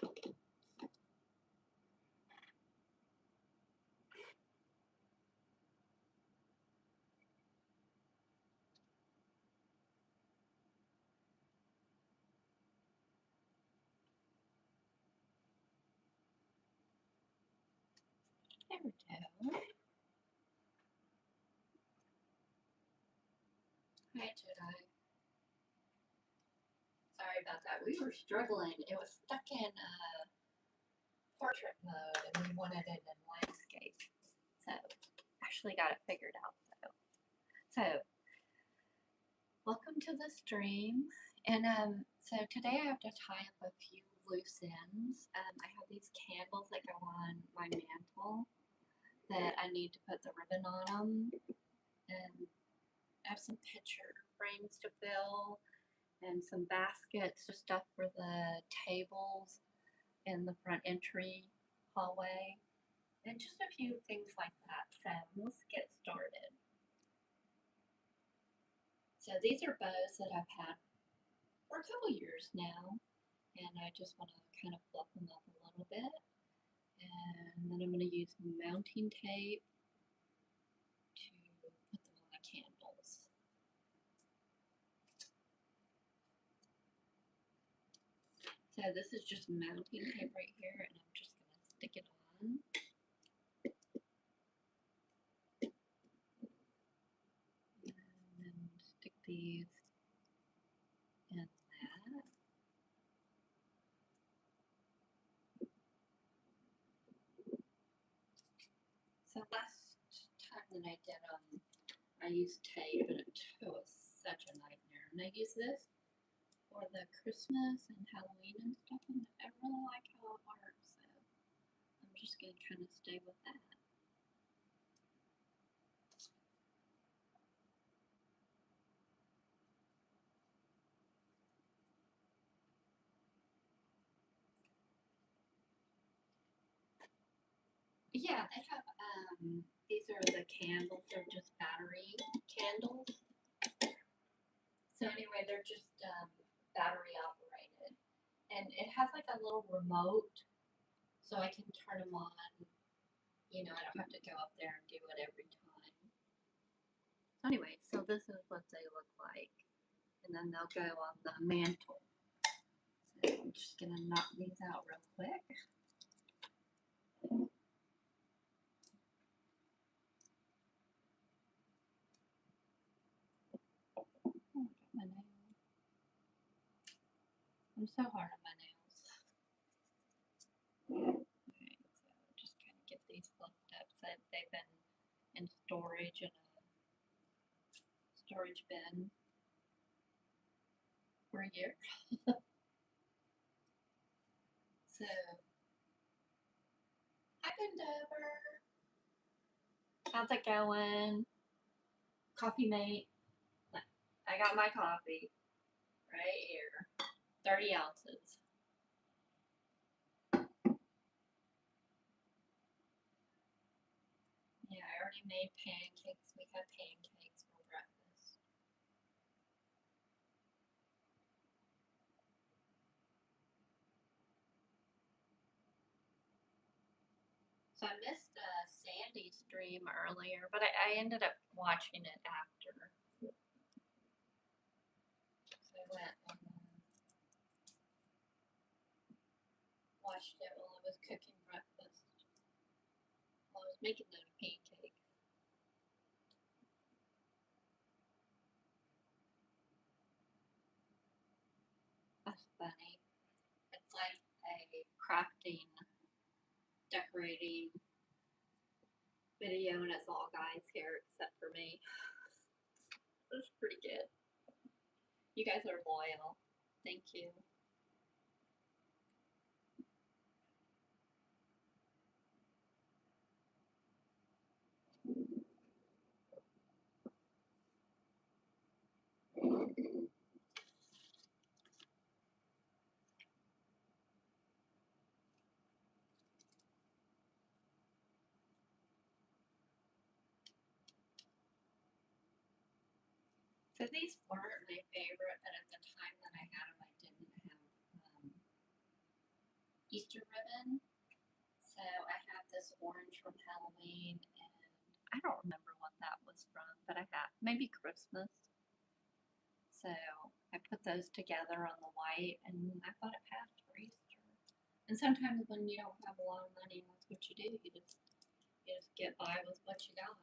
There we go. Hi, Jedi. Sorry about that. We were struggling. It was stuck in portrait mode and we wanted it in landscape. So, actually got it figured out though. So, welcome to the stream. And so today I have to tie up a few loose ends. I have these candles that go on my mantle that I need to put the ribbon on them. And I have some picture frames to fill and some baskets to stuff for the tables in the front entry hallway. And just a few things like that. So let's get started. So these are bows that I've had for a couple years now, and I just want to kind of fluff them up a little bit. And then I'm going to use mounting tape to put them on my candles. So this is just mounting tape right here, and I'm just going to stick it on. And then stick these in that. So last time that I did them, I used tape, and it was such a nightmare. And I use this for the Christmas and Halloween and stuff, and I really like how it works. So I'm just going to kind of stay with that. Yeah, they have, these are the candles, they're just battery candles. So anyway, they're just battery operated. And it has like a little remote, so I can turn them on. You know, I don't have to go up there and do it every time. So anyway, so this is what they look like. And then they'll go on the mantle. So I'm just gonna knock these out real quick. Oh, I got my nail. I'm so hard on my nails. Okay, so just kind of get these fluffed up. So they've been in storage in a storage bin for a year. So I bend over. How's it going? Coffee mate. I got my coffee right here. 30 ounces. Yeah, I already made pancakes. We had pancakes for breakfast. So I missed Sandy's stream earlier, but I ended up watching it after. So I went and watched it while I was cooking breakfast. While I was making those pancakes. That's funny. It's like a crafting, decorating video, and it's all guys here except for me. It's pretty good. You guys are loyal. Thank you. So these weren't my favorite, but at the time that I had them, I didn't have, Easter ribbon. So I have this orange from Halloween, and I don't remember what that was from, but I have maybe Christmas. So I put those together on the white, and I thought it passed for Easter. And sometimes when you don't have a lot of money, that's what you do. You just get by with what you got.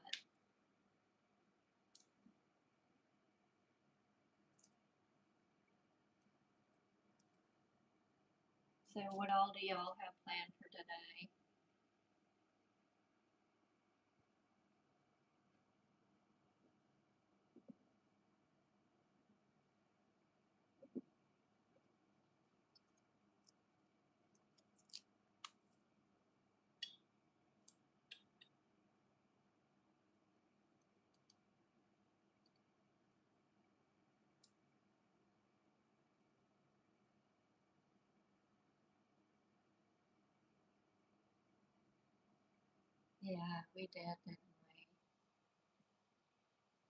So what all do y'all have planned for today? Yeah, we did, didn't we?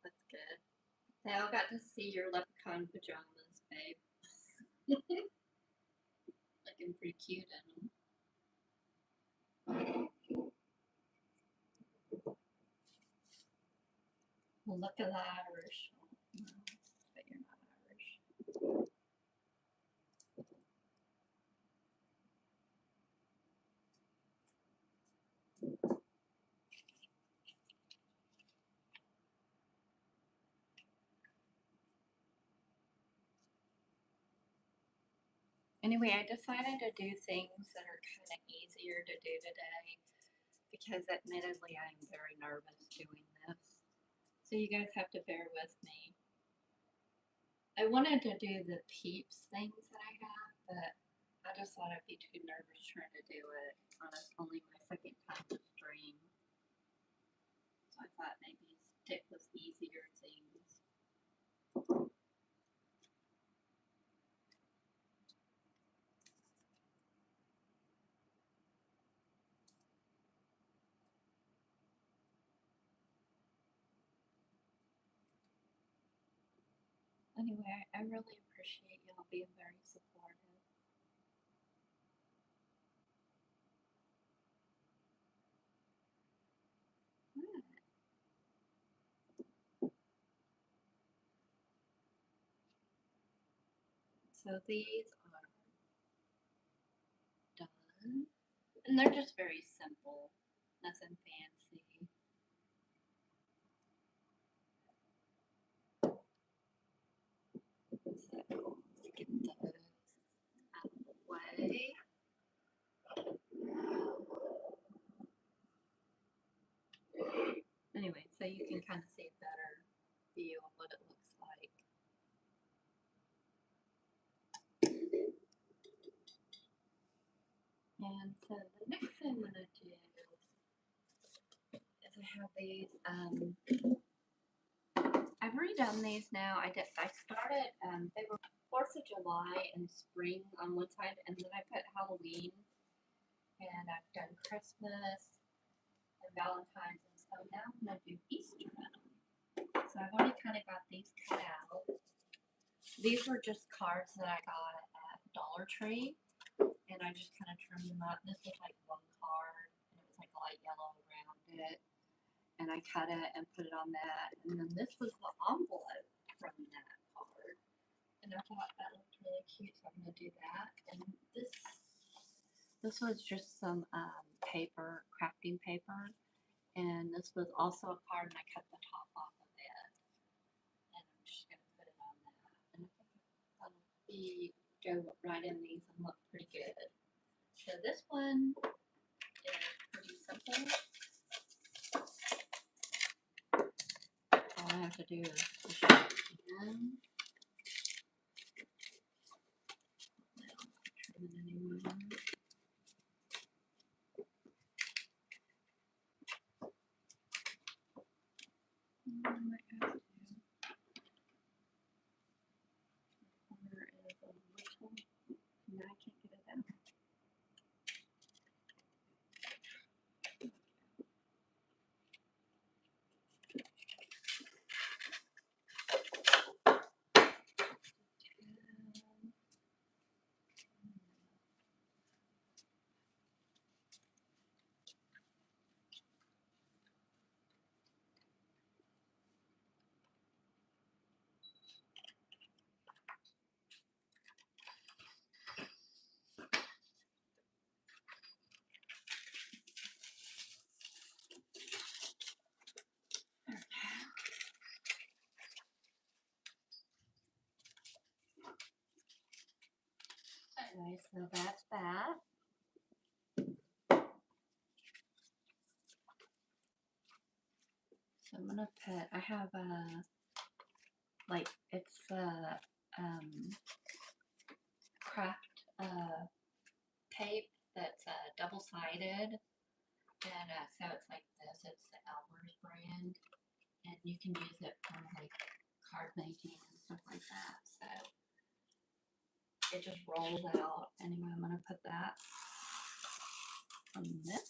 That's good. They all got to see your leprechaun pajamas, babe. Looking pretty cute in them. Well, look at the Irish. No, but you're not Irish. Anyway, I decided to do things that are kind of easier to do today because admittedly I'm very nervous doing this. So you guys have to bear with me. I wanted to do the peeps things that I have, but I just thought I'd be too nervous trying to do it. It's only my second time to stream. So I thought maybe stick with easier things. Anyway, I really appreciate y'all being very supportive. Good. So these are done. And they're just very simple, nothing fancy. So let's get those out of the way. Anyway, so you can kind of see a better view of what it looks like. And so the next thing I'm going to do is I have these, I've redone these now. I started, they were 4th of July and spring on one side, and then I put Halloween, and I've done Christmas and Valentine's, and so now I'm going to do Easter on them. So I've already kind of got these cut out. These were just cards that I got at Dollar Tree, and I just kind of trimmed them up. This was like one card, and it was like light yellow around it. And I cut it and put it on that. And then this was the envelope from that card. And I thought that looked really cute, so I'm gonna do that. And this was just some paper, crafting paper. And this was also a card, and I cut the top off of it. And I'm just gonna put it on that. And I think that'll go right in these and look pretty good. So this one is pretty simple. All I have to do is push it in. Trim it anymore. I might have to. The corner is a little. Now I can't get it out. so that's that. So I'm gonna put, I have like, it's craft tape that's double-sided, and so it's like this. It's the Elmer's brand, and you can use it for like card making and stuff like that. So it just rolls out. Anyway, I'm gonna put that on this.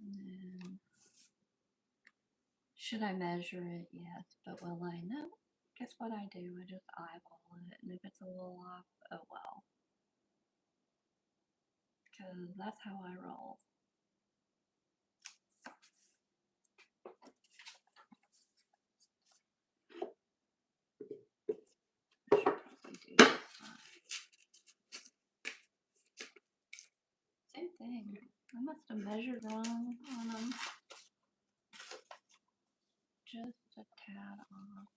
And then, should I measure it? Yes, but will I? No. Guess what I do? I just eyeball it, and if it's a little off, oh well. Because that's how I roll. I should probably do this side. Same thing. I must have measured wrong on them. Just a tad off.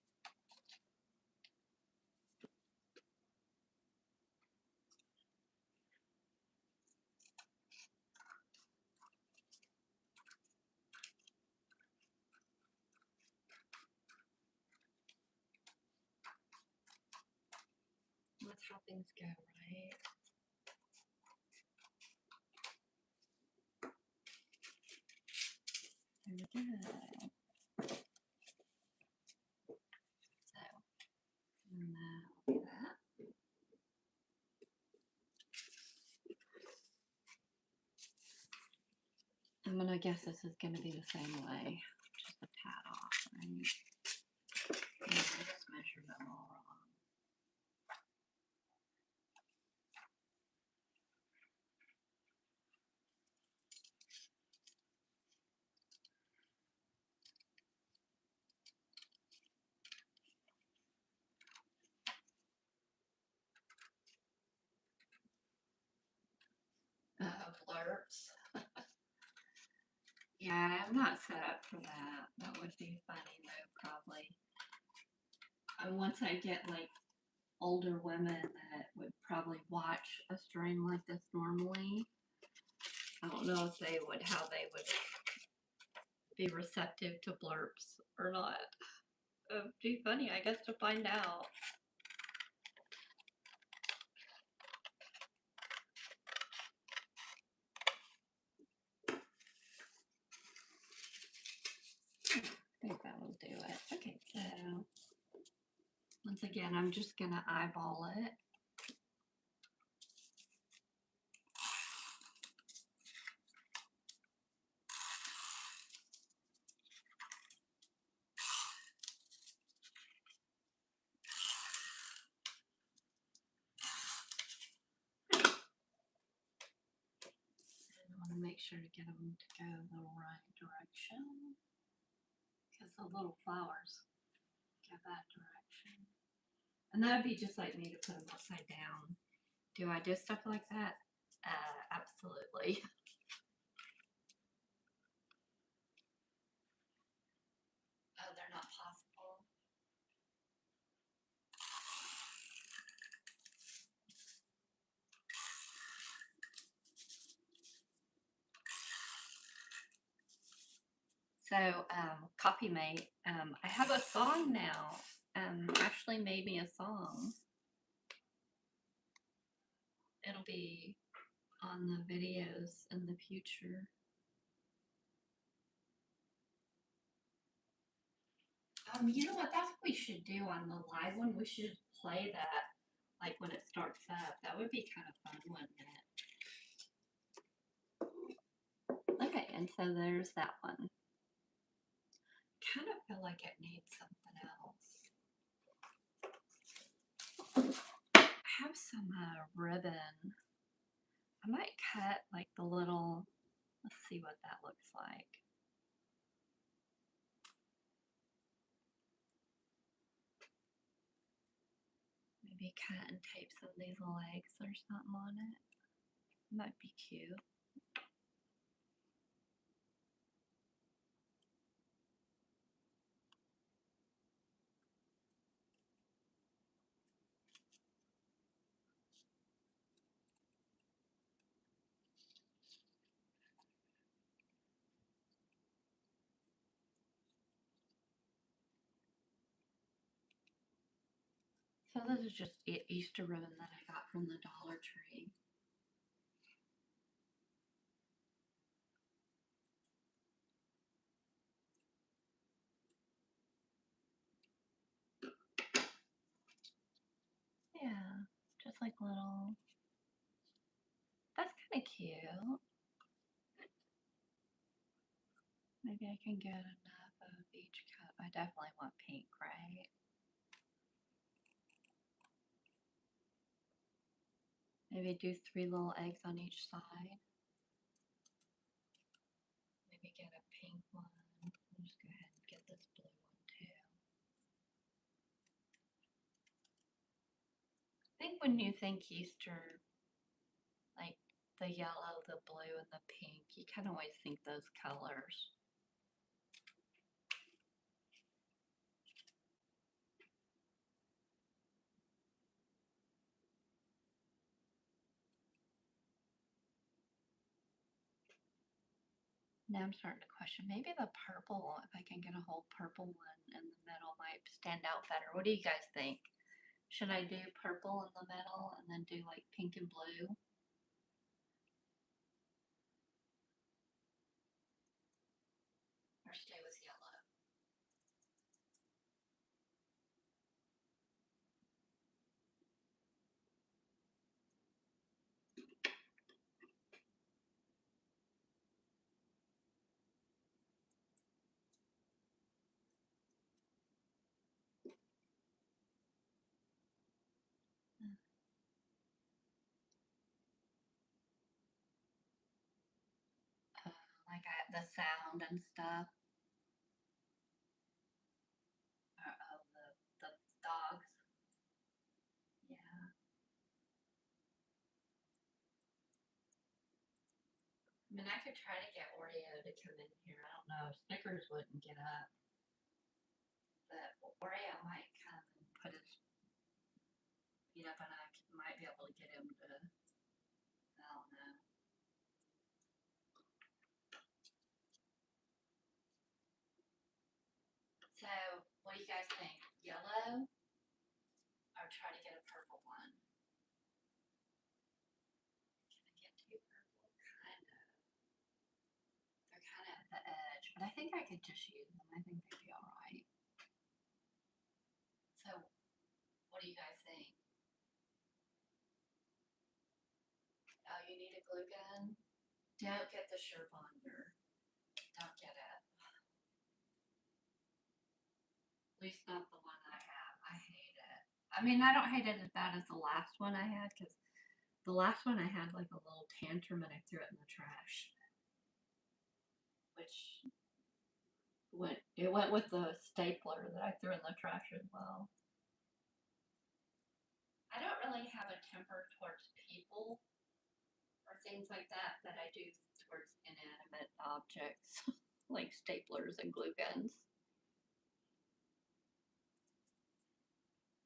That's how things go, right? Very good. So, now do that. I'm gonna guess this is gonna be the same way, just a tad off, right? I just measured them all wrong. Blurps. Yeah, I'm not set up for that. That would be funny though, probably. And once I get like older women that would probably watch a stream like this normally, I don't know if they would, how they would be receptive to blurps or not. It'd be funny, I guess, to find out. I think that will do it. Okay, so once again, I'm just gonna eyeball it. I want to make sure to get them to go the right direction, because the little flowers go that direction. And that would be just like me to put them upside down. Do I do stuff like that? Absolutely. Oh, they're not possible. So, Coffee Mate, I have a song now. Ashley made me a song. It'll be on the videos in the future. You know what? That's what we should do on the live one. We should play that like when it starts up. That would be kind of fun, wouldn't it? Okay, and so there's that one. Kind of feel like it needs something else. I have some ribbon. I might cut like the little, let's see what that looks like. Maybe cut and tape some of these legs or something on it. Might be cute. So this is just Easter ribbon that I got from the Dollar Tree. Yeah, just like little. That's kind of cute. Maybe I can get enough of each cup. I definitely want pink, right? Maybe do 3 little eggs on each side. Maybe get a pink one. I'll just go ahead and get this blue one too. I think when you think Easter, like the yellow, the blue, and the pink, you kind of always think those colors. Now I'm starting to question maybe the purple, if I can get a whole purple one in the middle, might stand out better. What do you guys think? Should I do purple in the middle and then do like pink and blue? Or stay with yellow? Like the sound and stuff. Of the dogs. Yeah. I mean, I could try to get Oreo to come in here. I don't know. Snickers wouldn't get up. But Oreo might come and put his feet up, and I might be able to get him to. I don't know. So, what do you guys think? Yellow? Or try to get a purple one? Can I get two purple? Kind of. They're kind of at the edge, but I think I could just use them. I think they'd be alright. So, what do you guys think? Oh, you need a glue gun? Don't get the Surebonder. Don't get it. At least not the one I have. I hate it. I mean, I don't hate it as bad as the last one I had, because the last one I had like a little tantrum and I threw it in the trash. Which went with the stapler that I threw in the trash as well. I don't really have a temper towards people or things like that I do towards inanimate objects like staplers and glue guns.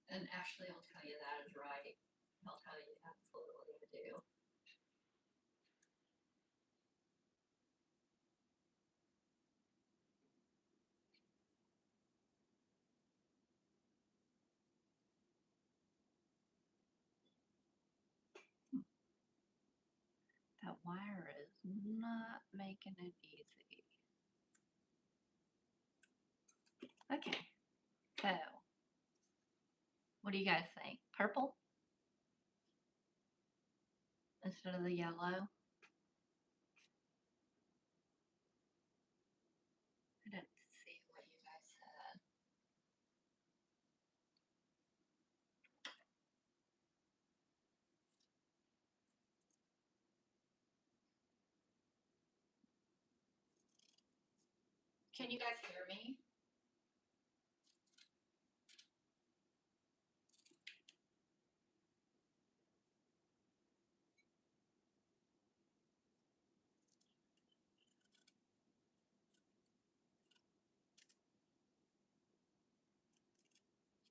And Ashley will tell you that is right. He'll tell you absolutely I do. That wire is not making it easy. Okay, so what do you guys think? Purple instead of the yellow? I didn't see what you guys said. Can you guys hear me?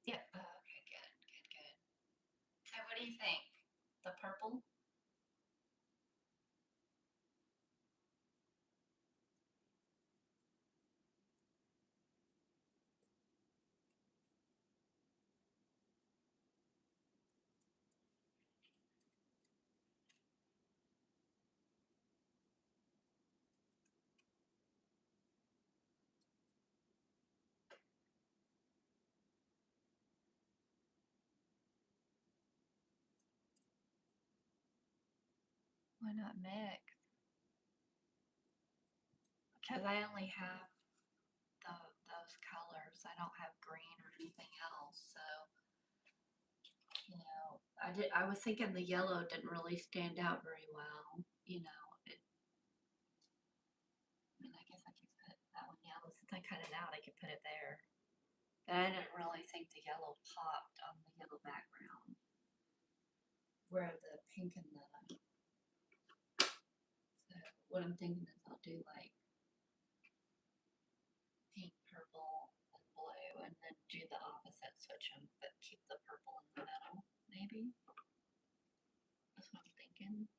Yep. Oh, okay, good. So what do you think? The purple? Why not mix? Because I only have those colors. I don't have green or anything else. So, you know, I was thinking the yellow didn't really stand out very well. You know, I mean, I guess I could put that one yellow. Since I cut it out, I could put it there. But I didn't really think the yellow popped on the yellow background. Where the pink and the, so what I'm thinking is I'll do like pink, purple, and blue, and then do the opposite, switch them, but keep the purple in the middle, maybe. That's what I'm thinking.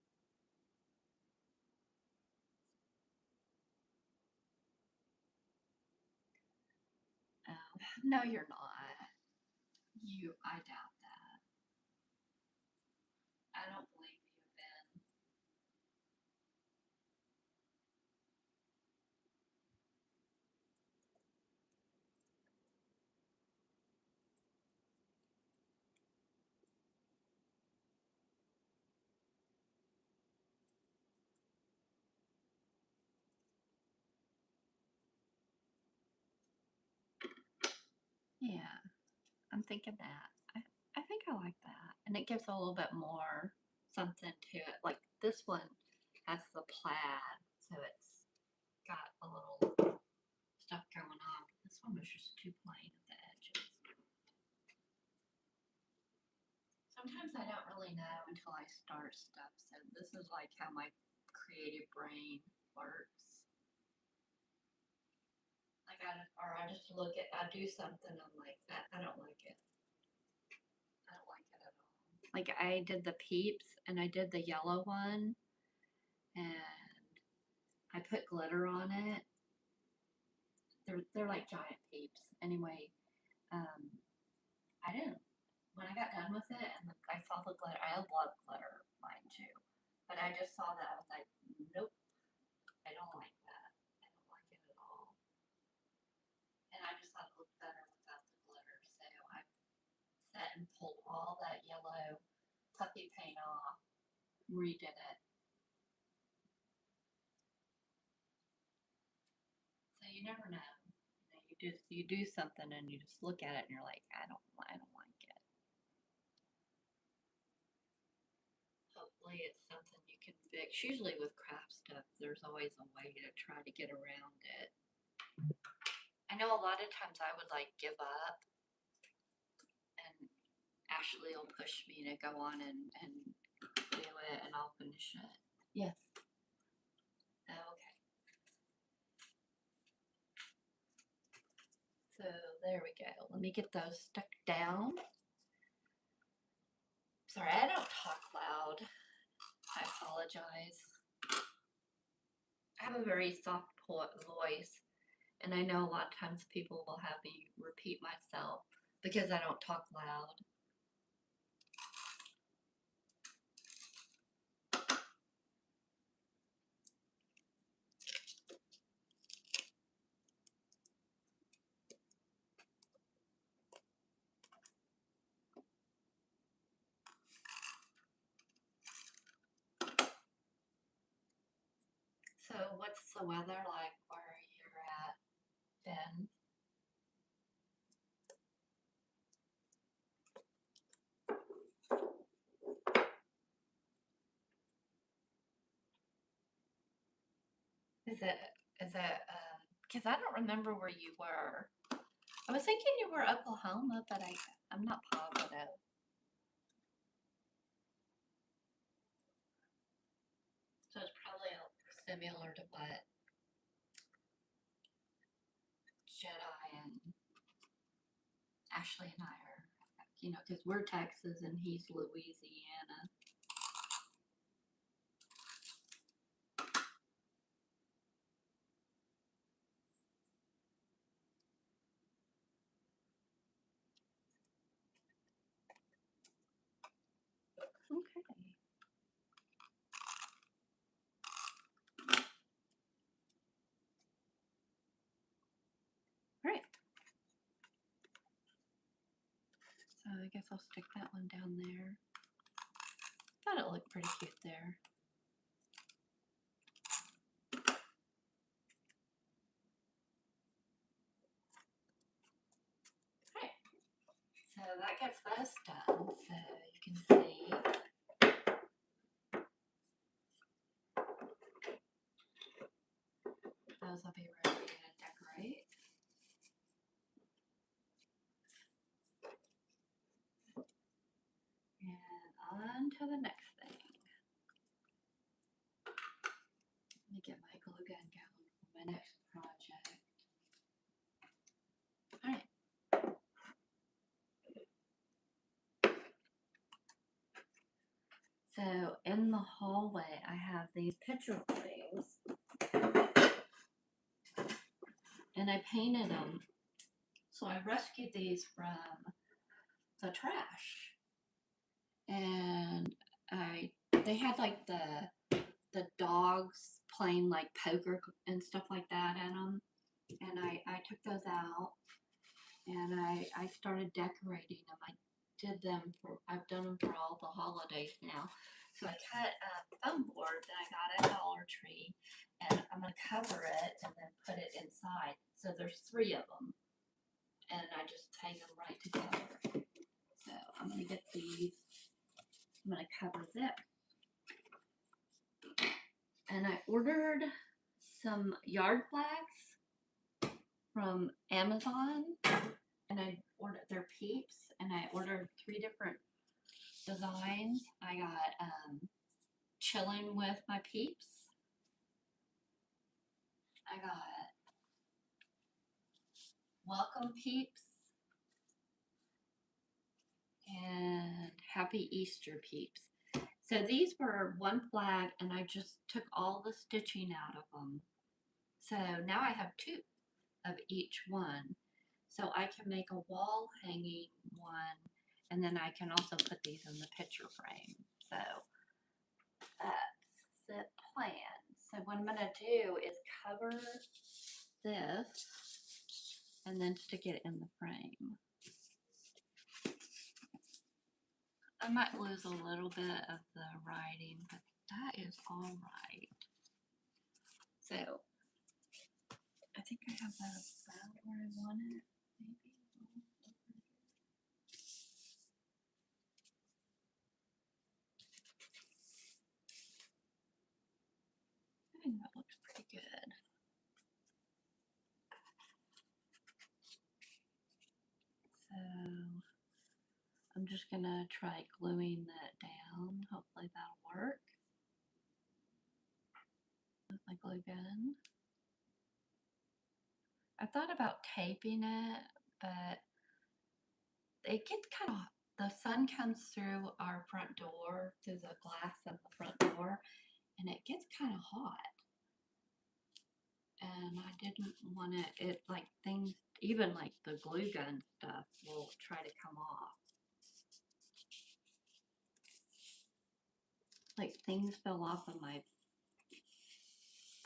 No, you're not. I doubt that. I don't believe you, Ben. Yeah, I'm thinking that. I think I like that. And it gives a little bit more something to it. Like this one has the plaid, so it's got a little stuff going on. This one was just too plain at the edges. Sometimes I don't really know until I start stuff. So this is like how my creative brain works. Like I just look at, I do something, I'm like, I don't like it. I don't like it at all. Like I did the peeps and I did the yellow one and I put glitter on it. They're like giant peeps. Anyway, I didn't, when I got done with it and I saw the glitter, I love glitter, mine too. But I just saw that, I was like, nope, I don't like that. I don't like it at all. And I just thought it looked better without the glitter. So I set and pulled all that yellow puffy paint off, redid it. So you never know. You do something and you just look at it and you're like, I don't like it. Hopefully it's something you can fix. Usually with craft stuff, there's always a way to try to get around it. I know a lot of times I would like give up and Ashley will push me to go on and do it and I'll finish it. Yes. Okay. So there we go. Let me get those stuck down. Sorry, I don't talk loud. I apologize. I have a very soft voice, and I know a lot of times people will have me repeat myself because I don't talk loud. So, what's the weather like where you're at, Ben? Is it, because I don't remember where you were. I was thinking you were Oklahoma, but I'm not positive. So it's probably similar to what Jedi and Ashley and I are, you know, because we're Texas and he's Louisiana. Okay. All right. So I guess I'll stick that one down there. Thought it looked pretty cute there. that gets those done. So you can see. Those will be ready to decorate. And on to the next thing. Let me get my glue gun going for my next project. Alright. So in the hallway I have these picture frames. And I painted them. So I rescued these from the trash. And they had like the dogs playing like poker and stuff like that in them. And I took those out and I started decorating them. I've done them for all the holidays now. So I cut a foam board that I got at Dollar Tree, and I'm going to cover it and then put it inside. So there's 3 of them, and I just hang them right together. So I'm going to get these. I'm going to cover this. And I ordered some yard flags from Amazon, and I ordered their peeps, and I ordered 3 different designs. I got chilling with my peeps. I got welcome peeps and happy Easter peeps. So these were 1 flag, and I just took all the stitching out of them. So now I have 2 of each one. So I can make a wall hanging one, and then I can also put these in the picture frame. So that's the plan. So what I'm going to do is cover this and then stick it in the frame. I might lose a little bit of the writing, but that is all right. So I think I have that about where I want it, maybe. I think that looks pretty good. So I'm just gonna try gluing that down. Hopefully that'll work. With my glue gun. I thought about taping it, but it gets kind of, the sun comes through our front door, through the glass of the front door, and it gets kind of hot. And I didn't want it like things, even like the glue gun stuff will try to come off. Like things fell off of my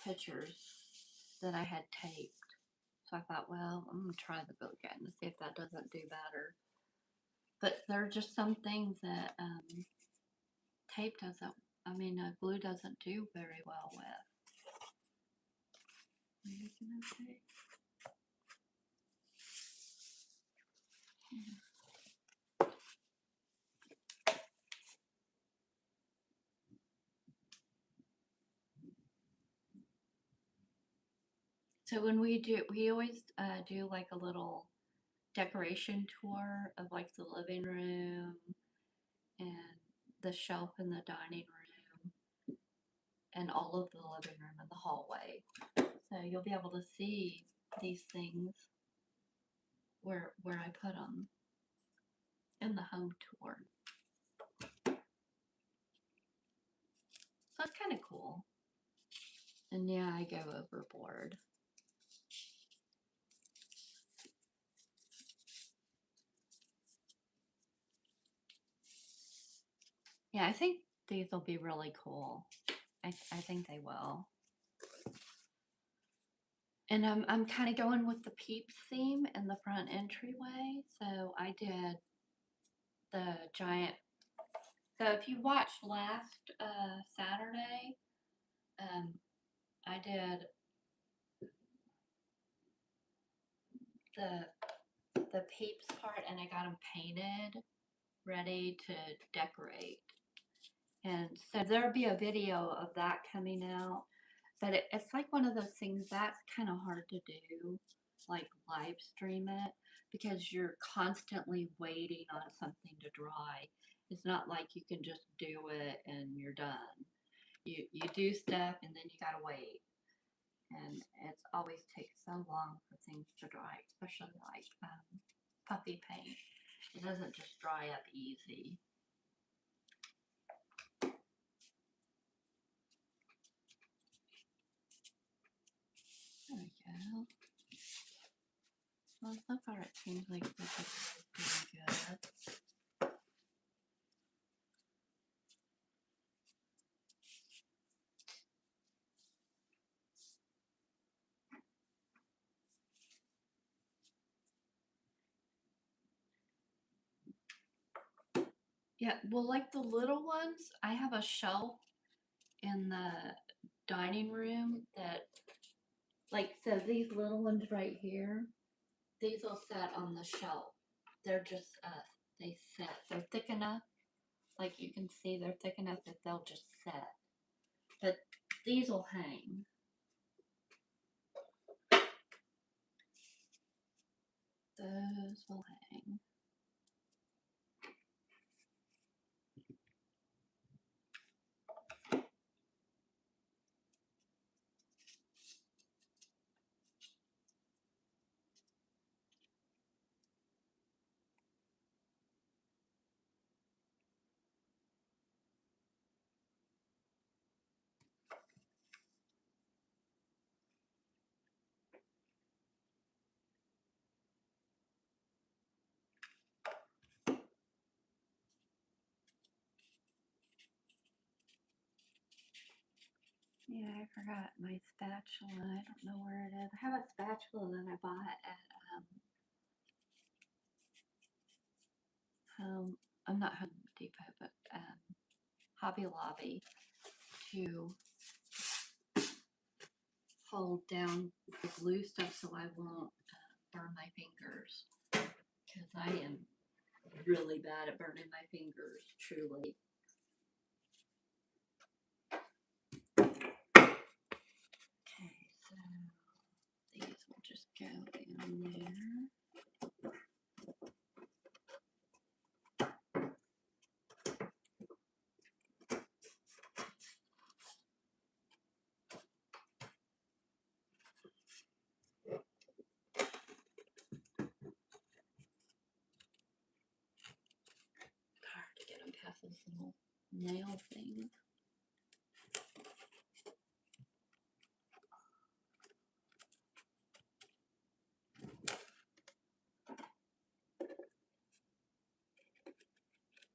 pictures that I had taped. So I thought, well, I'm going to try the glue gun to see if that doesn't do better. But there are just some things that tape doesn't, glue doesn't do very well with. Okay. So when we always do like a little decoration tour of like the living room and the shelf in the dining room and all of the living room and the hallway. So you'll be able to see these things where I put them in the home tour. So it's kind of cool. And yeah, I go overboard. Yeah, I think these will be really cool. I think they will. And I'm kind of going with the Peeps theme in the front entryway. So I did the giant. So if you watched last Saturday, I did the the peeps part, and I got them painted, ready to decorate. And so there'll be a video of that coming out. But it's like one of those things that's kind of hard to do, like live stream it, because you're constantly waiting on something to dry. It's not like you can just do it and you're done. You do stuff and then you gotta wait. And it's always takes so long for things to dry, especially like puffy paint. It doesn't just dry up easy. There we go. Well, so far it seems like this is doing good. Yeah, well, like the little ones, I have a shelf in the dining room that, like, so these little ones right here, these will set on the shelf. They're just, they set. They're thick enough, like you can see, they're thick enough that they'll just set. But these will hang. Those will hang. Yeah, I forgot my spatula. I don't know where it is. I have a spatula that I bought at I'm not Home Depot, but Hobby Lobby to hold down the glue stuff so I won't burn my fingers, because I am really bad at burning my fingers, truly. Okay, so these will just go in there. Hard to get them past this little nail thing.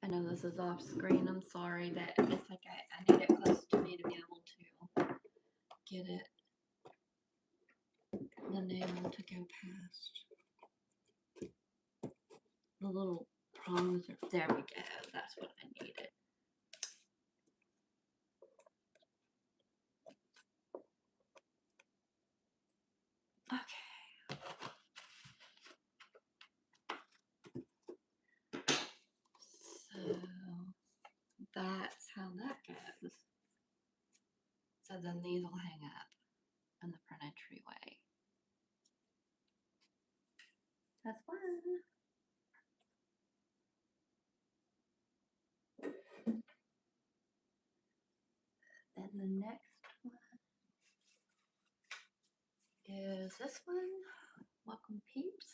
I know this is off screen. I'm sorry, but it's like I need it close to me to be able to get it, the nail to go past. The little prongs are, there we go. That's what I needed. Okay. So that's how that goes. So then these will hang up in the front entryway. That's fun. Then the next one is this one. Welcome, peeps.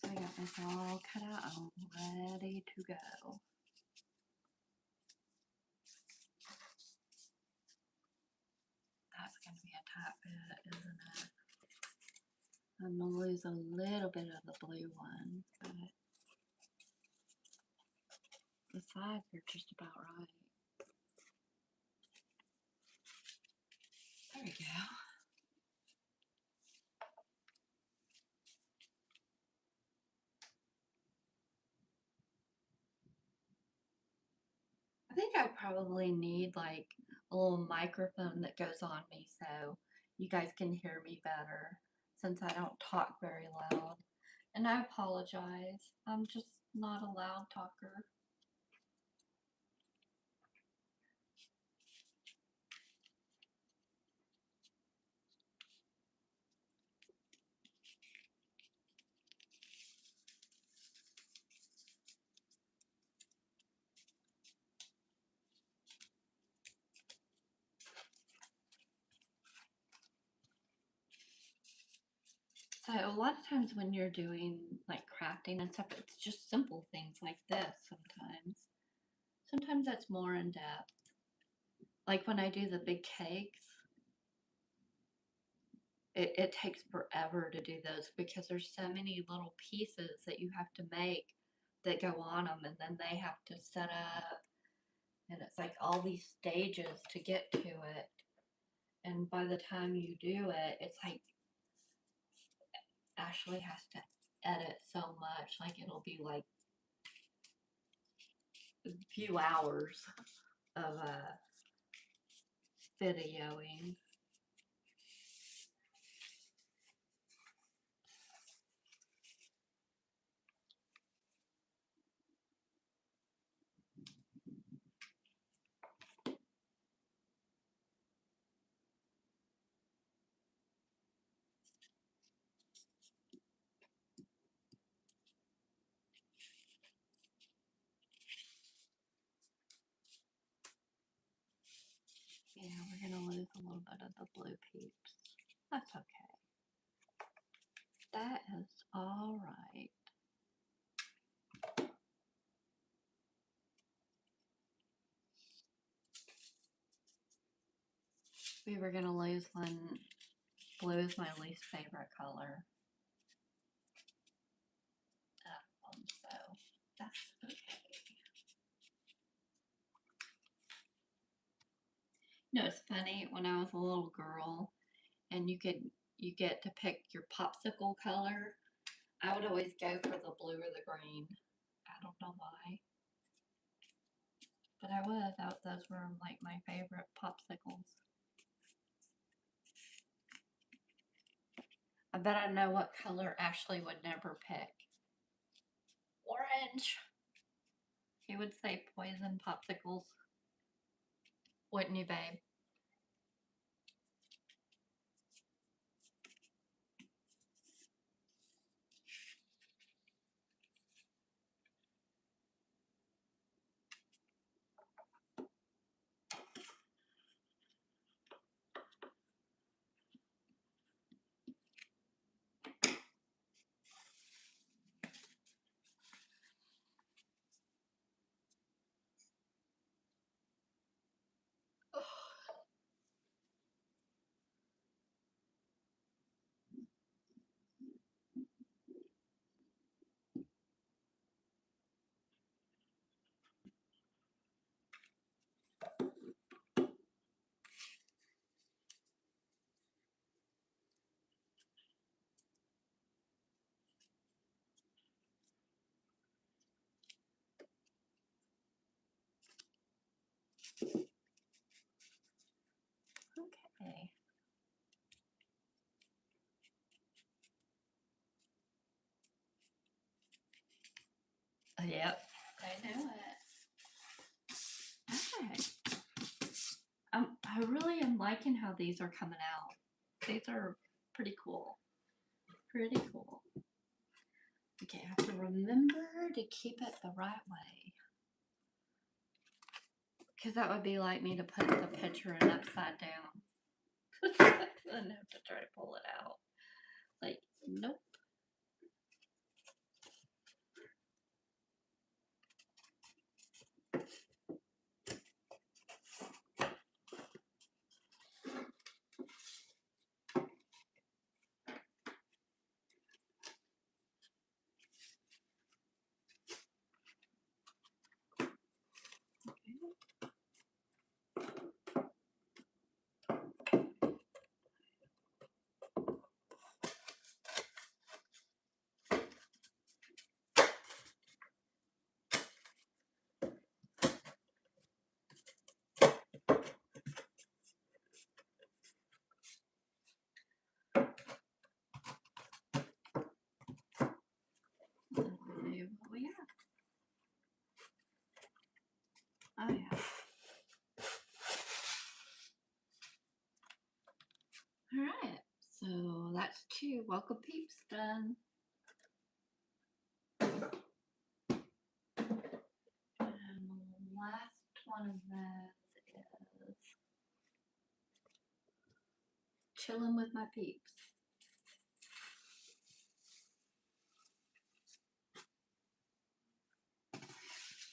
So I got this all cut out. I'm ready to go. That's going to be a tight fit, isn't it? I'm going to lose a little bit of the blue one, but the sides are just about right. There we go. I think I probably need like a little microphone that goes on me so you guys can hear me better since I don't talk very loud. And I apologize. I'm just not a loud talker. So a lot of times when you're doing like crafting and stuff, it's just simple things like this sometimes. Sometimes that's more in depth. Like when I do the big cakes, it takes forever to do those because there's so many little pieces that you have to make that go on them, and then they have to set up, and it's like all these stages to get to it. And by the time you do it, it's like Ashley has to edit so much. Like it'll be like a few hours of videoing. Yeah, we're gonna lose a little bit of the blue peeps. That's okay. That is all right. We were gonna lose one. Blue is my least favorite color. So that's okay. You know, it's funny when I was a little girl, and you get to pick your popsicle color. I would always go for the blue or the green. I don't know why, but I would. Those were like my favorite popsicles. I bet I know what color Ashley would never pick. Orange. He would say poison popsicles. Wouldn't you, babe? Okay. Yep. I know it. Okay. I really am liking how these are coming out. These are pretty cool. Pretty cool. Okay, I have to remember to keep it the right way. Because that would be like me to put the picture in upside down. And have to try to pull it out. Like, nope. last two welcome peeps done. And the last one of those is chilling with my peeps.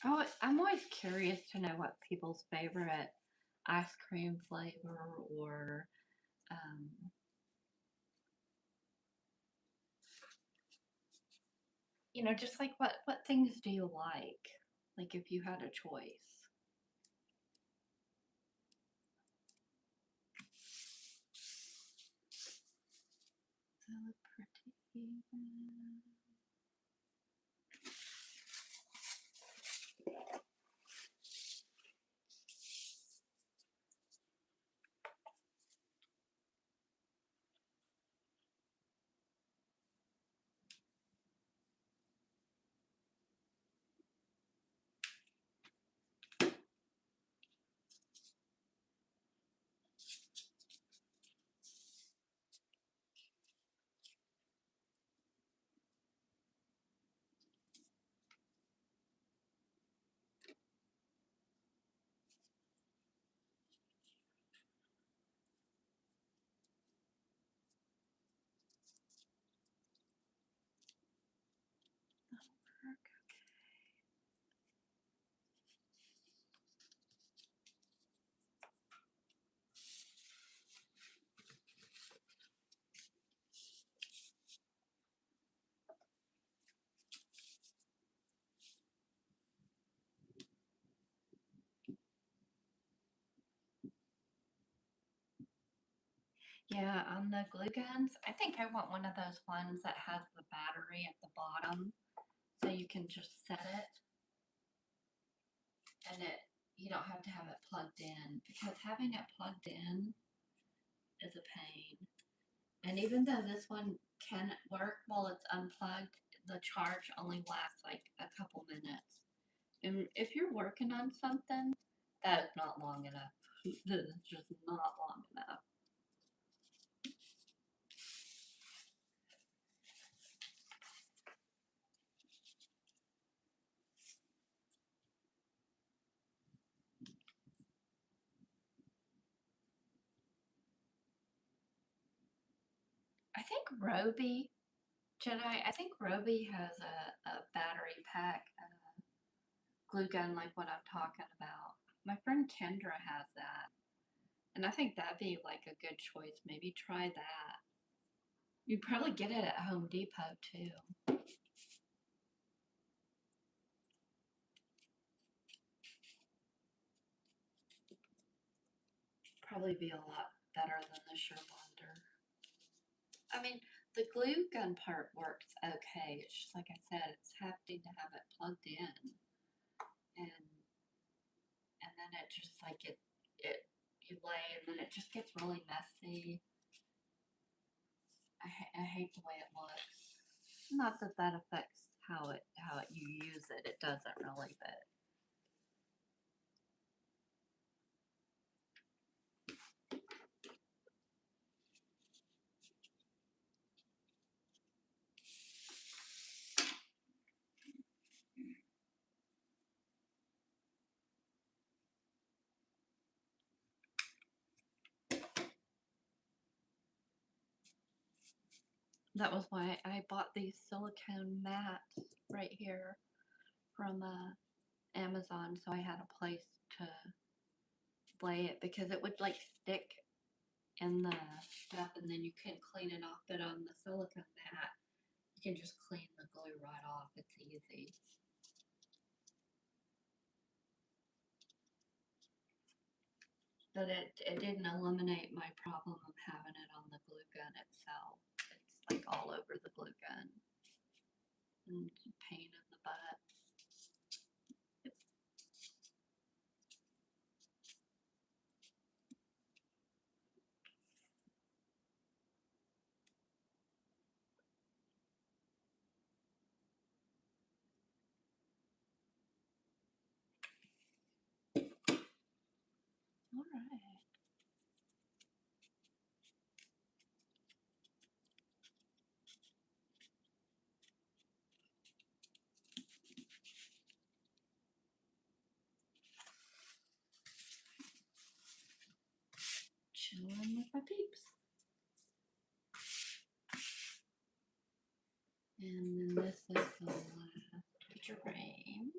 Oh, I'm always curious to know what people's favorite ice cream flavor or just like what things do you like if you had a choice. So pretty. Yeah, on the glue guns, I think I want one of those ones that has the battery at the bottom, so you can just set it, and you don't have to have it plugged in, because having it plugged in is a pain. And even though this one can work while it's unplugged, the charge only lasts like a couple minutes. And if you're working on something, that's not long enough. This is just not long enough. I think Roby, I think Roby has a battery pack glue gun like what I'm talking about. My friend Kendra has that. And I think that'd be like a good choice. Maybe try that. You'd probably get it at Home Depot too. Probably be a lot better than the Sherlonder. I mean, the glue gun part works okay. It's just like I said, it's having to have it plugged in, and then it just like it you lay and then it just gets really messy. I hate the way it looks. Not that that affects how you use it. It doesn't really, but. That was why I bought these silicone mats right here from Amazon, so I had a place to lay it, because it would like stick in the stuff and then you can clean it off. But on the silicone mat, you can just clean the glue right off. It's easy. But it didn't eliminate my problem of having it on the glue gun itself. It's like all over the glue gun. And pain in the butt. All right. And then this is the last dream.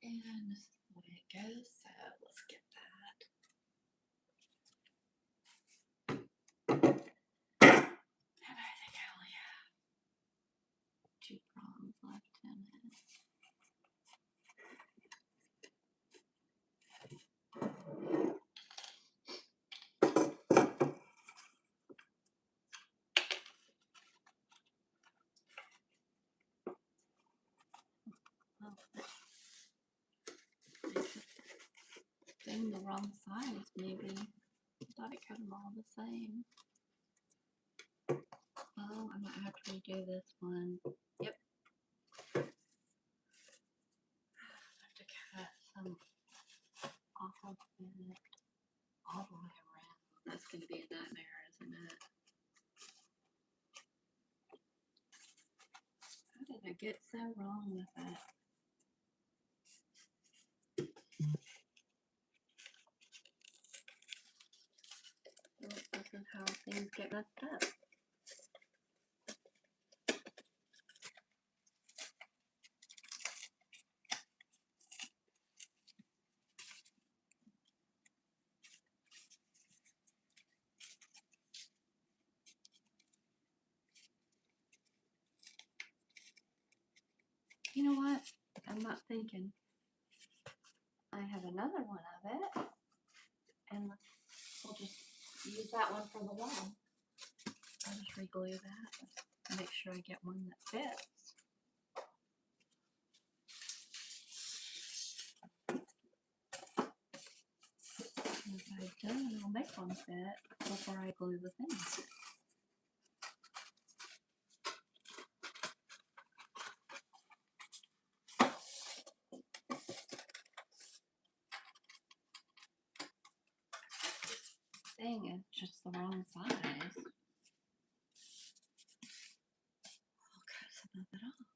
And this is the way it goes, so let's get that. And I think I only have 2 prongs left in it. Oh, thing the wrong size, maybe. I thought it cut them all the same. Oh, I might have to redo this one. Yep. I have to cut some off of it all the way around. That's going to be a nightmare, isn't it? How did I get so wrong with it? Well, this is how things get messed up. You know what? I'm not thinking. I have another one of it, and we'll just use that one for the wall. I'll just re-glue that. Make sure I get one that fits. And if I don't, I'll make one fit before I glue the thing. Thing is just the wrong size. I'll cut some of it off.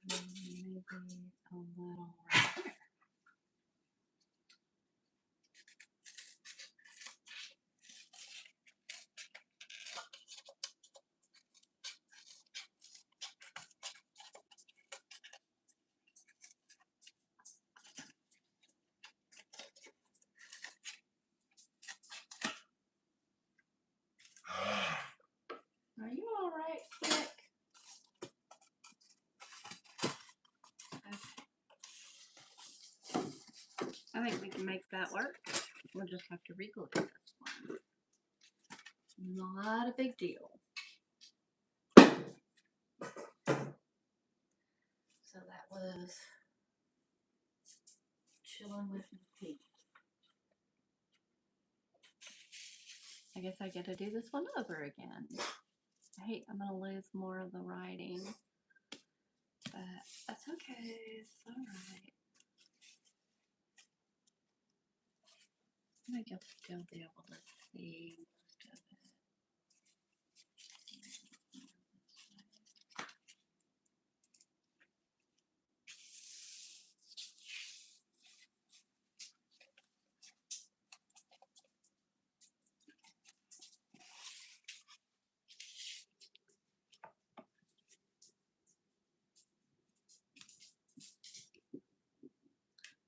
Maybe a little right there. Are you all right, Stick? Okay. I think we can make that work. We'll just have to re-glue this one. Not a big deal. So that was chilling with my feet. I guess I get to do this one over again. I hate I'm gonna lose more of the writing, but that's okay. It's all right. I think you'll still be able to see most of it.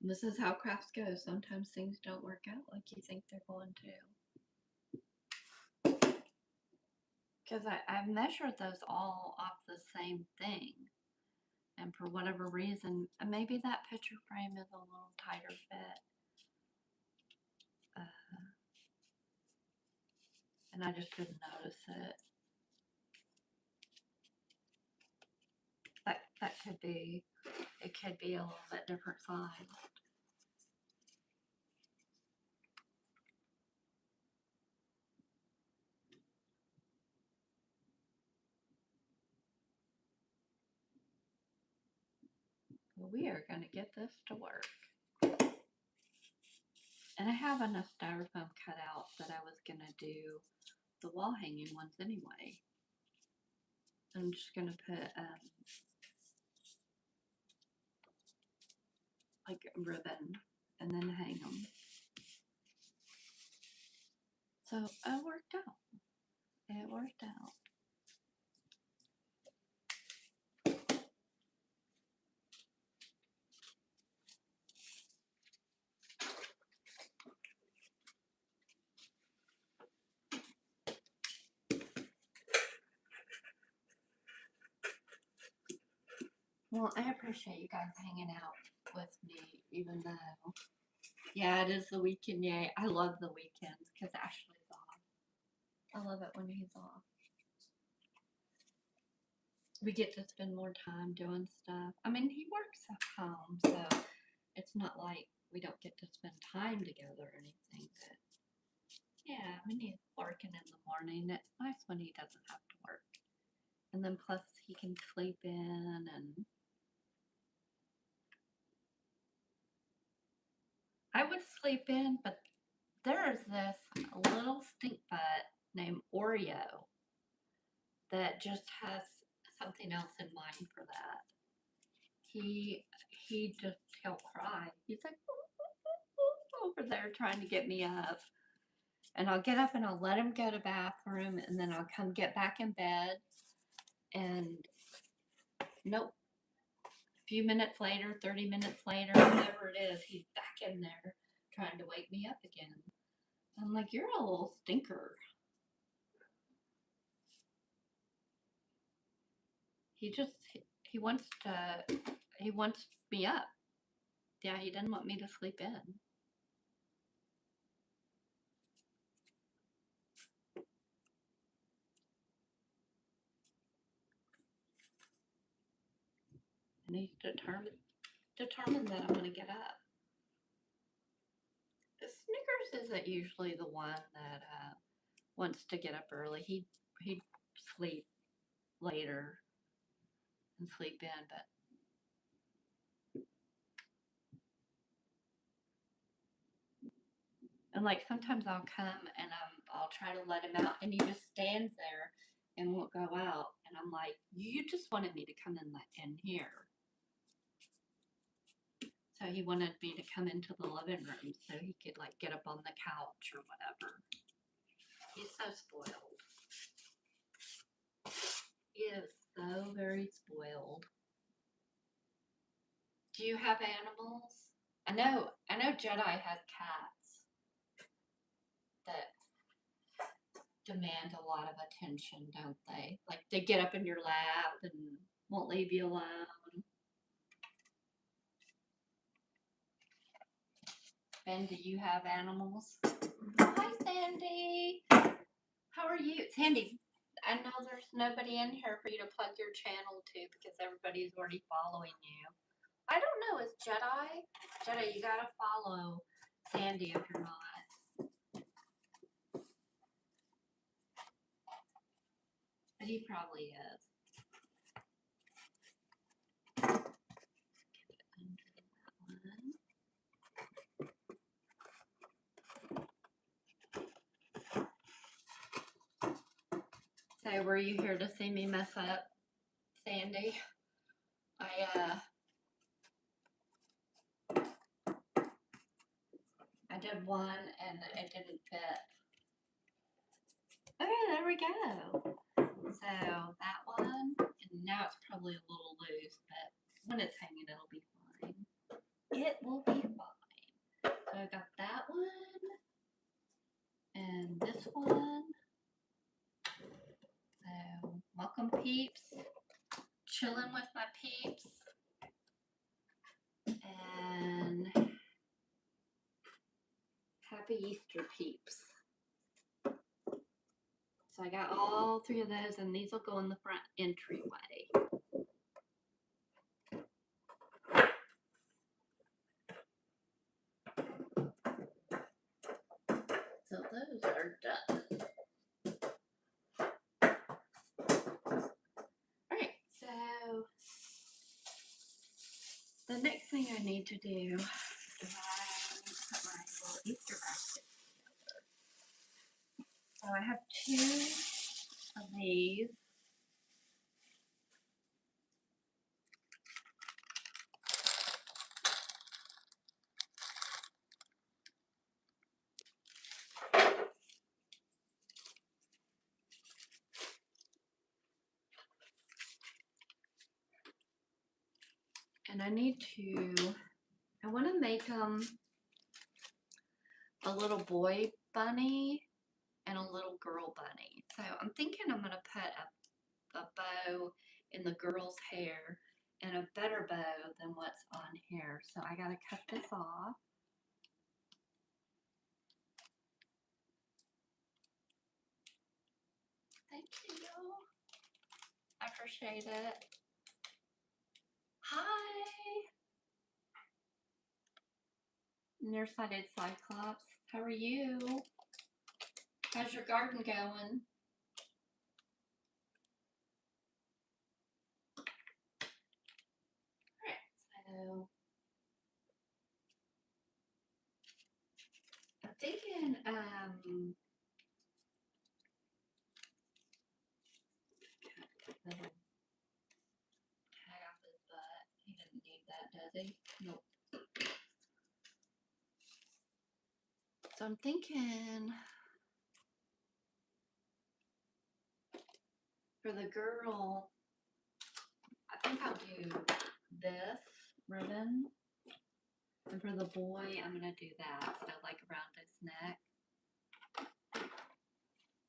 This is how crafts go. Sometimes things don't work out like you think they're going to. Because I measured those all off the same thing. And for whatever reason, maybe that picture frame is a little tighter fit. And I just didn't notice it. That could be, it could be a little bit different size. Well, we are going to get this to work. And I have enough styrofoam cut out that I was going to do the wall hanging ones anyway. I'm just going to put like a ribbon and then hang them. So it worked out. It worked out. Well, I appreciate you guys hanging out with me, even though, yeah, it is the weekend. Yay. I love the weekends because Ashley's off. I love it when he's off. We get to spend more time doing stuff. I mean, he works at home, so it's not like we don't get to spend time together or anything. But yeah, when he's working in the morning, it's nice when he doesn't have to work. And then plus he can sleep in, and I would sleep in, but there's this little stink butt named Oreo that just has something else in mind for that. He'll cry. He's like over there trying to get me up. And I'll get up and I'll let him go to bathroom, and then I'll come get back in bed, and nope. A few minutes later, 30 minutes later, whatever it is, he's back in there trying to wake me up again. I'm like, you're a little stinker. He wants me up. Yeah, he doesn't want me to sleep in. And he's determined that I'm gonna get up. The Snickers isn't usually the one that wants to get up early. He'd sleep later and sleep in, but and like sometimes I'll come and I'll try to let him out, and he just stands there and won't go out, and I'm like, you just wanted me to come in here. So he wanted me to come into the living room so he could like get up on the couch or whatever. He's so spoiled. He is so very spoiled. Do you have animals? I know Jedi has cats that demand a lot of attention, don't they? Like they get up in your lap and won't leave you alone. Ben, do you have animals? Hi, Sandy. How are you? Sandy, I know there's nobody in here for you to plug your channel to because everybody's already following you. I don't know. Is Jedi, you gotta follow Sandy if you're not. But he probably is. So were you here to see me mess up, Sandy? I did one and it didn't fit. Okay, there we go. So that one, and now it's probably a little loose, but when it's hanging, it'll be fine. It will be fine. So I got that one and this one. So welcome, peeps. Chilling with my peeps. Happy Easter peeps. So I got all 3 of those, and these will go in the front entryway. So those are done. Alright, so the next thing I need to do is I need to put my little Easter basket together. So I have 2 of these. And I want to make them a little boy bunny and a little girl bunny. So I'm thinking I'm going to put a bow in the girl's hair and a better bow than what's on here. So I got to cut this off. Thank you. I appreciate it. Hi. Nearsighted Cyclops. How are you? How's your garden going? So I'm thinking, tag off his butt. He doesn't need that, does he? Nope. So I'm thinking for the girl, I think I'll do this ribbon. And for the boy, I'm going to do that. So like around his neck.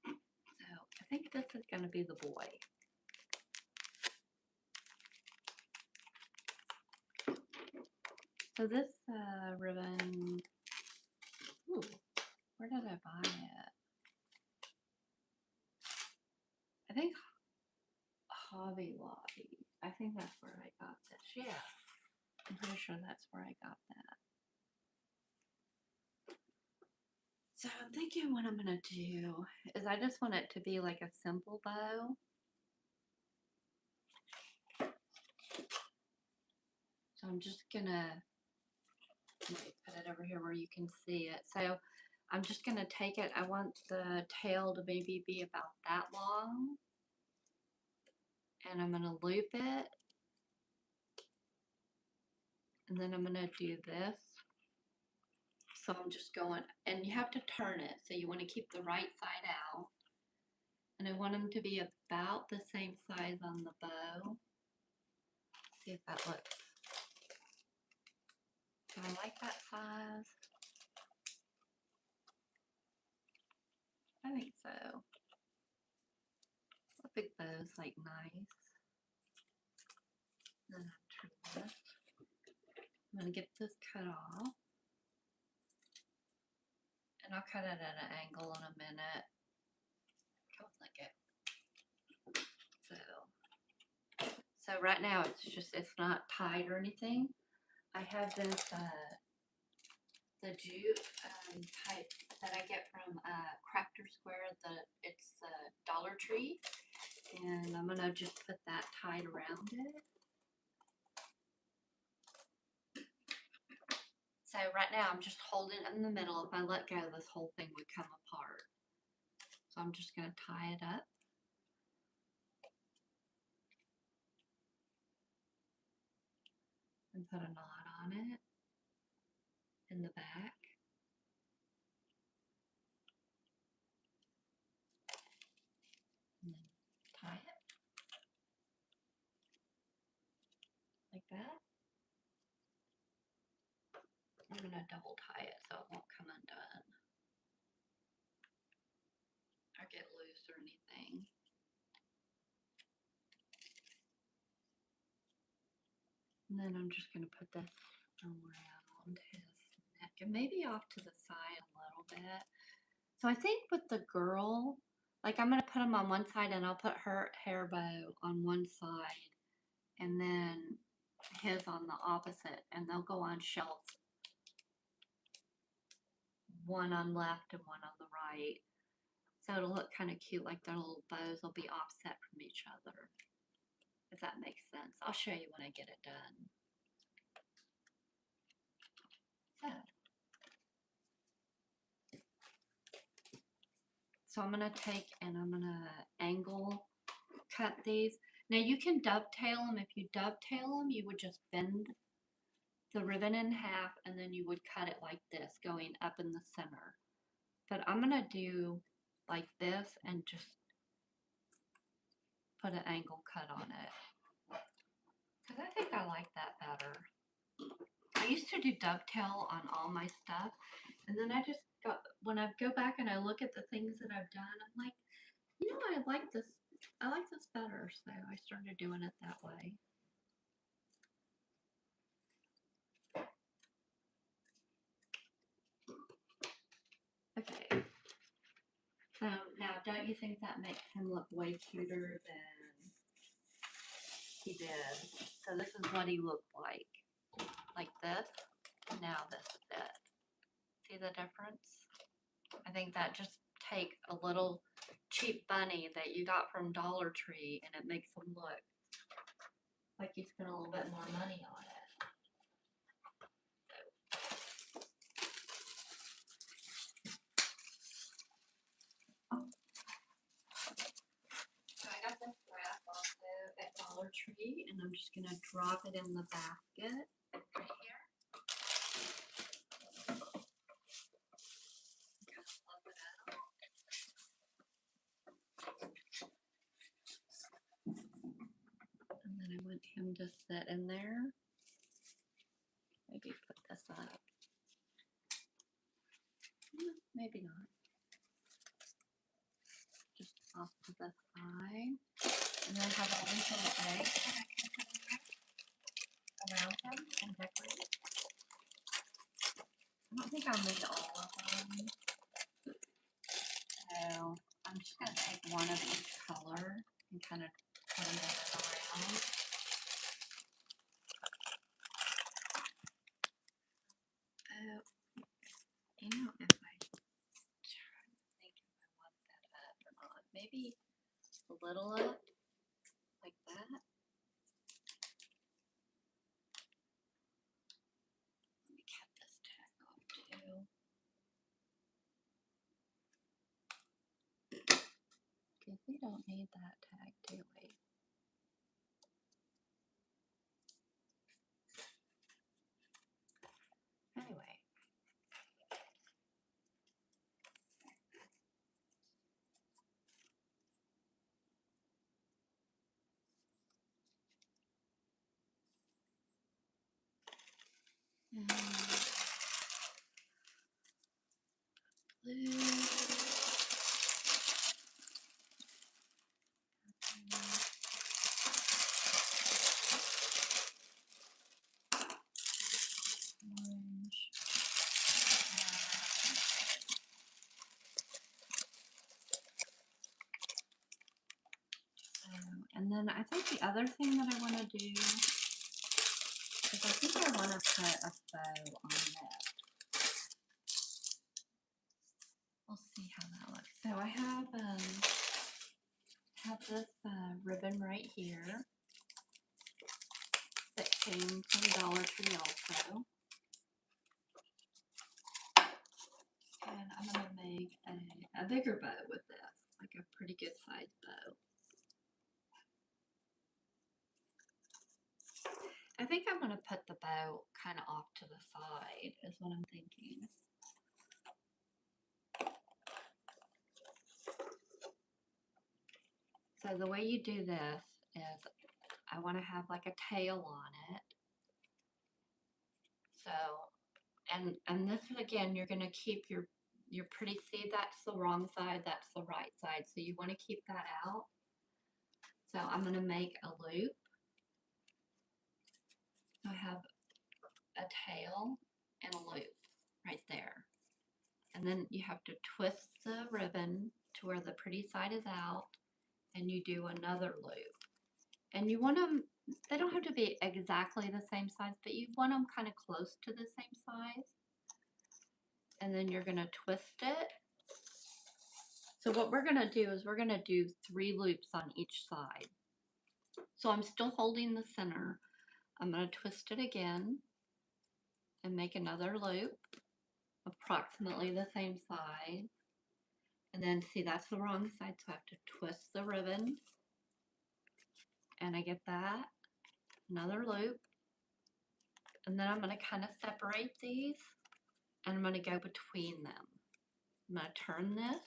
So I think this is going to be the boy. So this ribbon, ooh, where did I buy it? I think Hobby Lobby. I think that's where I got this. Yeah, I'm pretty sure that's where I got that. So I'm thinking what I'm going to do is I just want it to be like a simple bow. So I'm just going to put it over here where you can see it. So I'm just going to take it. I want the tail to maybe be about that long. And I'm going to loop it. And then I'm going to do this. So I'm just going, and you have to turn it. So you want to keep the right side out. And I want them to be about the same size on the bow. See if that looks. Do I like that size? I think so. A big bow's like nice. Then I'll turn this. I'm going to get this cut off. And I'll cut it at an angle in a minute. Don't like it. So right now it's not tied or anything. I have this the jute type that I get from Crafter Square. It's Dollar Tree, and I'm gonna just put that tied around it. So right now I'm just holding it in the middle. If I let go, this whole thing would come apart. So I'm just gonna tie it up. And put a knot on it in the back. And then tie it like that. I'm going to double tie it so it won't come undone or get loose or anything. And then I'm just going to put this around his neck and maybe off to the side a little. little bit. So I think with the girl, like I'm going to put them on one side and I'll put her hair bow on one side and then his on the opposite, and they'll go on shelves, one on left and one on the right. So it'll look kind of cute, like their little bows will be offset from each other, if that makes sense. I'll show you when I get it done. So I'm going to take and I'm going to angle cut these. Now you can dovetail them. If you dovetail them, you would just bend the ribbon in half and then you would cut it like this, going up in the center. But I'm going to do like this and just put an angle cut on it, because I think I like that better. I used to do dovetail on all my stuff, and then I just got, when I go back and I look at the things that I've done, I'm like, you know, I like this better, so I started doing it that way. Okay, so now don't you think that makes him look way cuter than he did? So this is what he looked like this. Now this is it. See the difference? I think that just take a little cheap bunny that you got from Dollar Tree and it makes him look like you spent a little bit more money on it. So I got this wrap also at Dollar Tree, and I'm just gonna drop it in the basket right here. Kind of flip it out. And then I want him to sit in there. Maybe put this up. Maybe not. Just off to the side. And then I have all these little eggs that I can put in there around them and decorate. I don't think I'll need all of them. So I'm just going to take one of each color and kind of blend it around. You know, if I try to think if I want that up or not, maybe a little up, like that. Let me cut this tag off too. Because we don't need that tag, do we? Anyway. Blue. Orange. And then I think the other thing that I want to do is I think I want to put a bow on this. We'll see how that looks. So I have this ribbon right here that came from Dollar Tree also. And I'm going to make a bigger bow with this, like a pretty good size bow. I think I'm going to put the bow kind of off to the side is what I'm thinking. So the way you do this is I want to have like a tail on it. So, and this again, you're going to keep your pretty, see, that's the wrong side, that's the right side. So you want to keep that out. So I'm going to make a loop. I have a tail and a loop right there. And then you have to twist the ribbon to where the pretty side is out, and you do another loop. And you want them, they don't have to be exactly the same size, but you want them kind of close to the same size. And then you're going to twist it. So what we're going to do is we're going to do 3 loops on each side. So I'm still holding the center. I'm going to twist it again and make another loop, approximately the same size. And then see, that's the wrong side, so I have to twist the ribbon. And I get that, another loop. And then I'm going to kind of separate these, and I'm going to go between them. I'm going to turn this,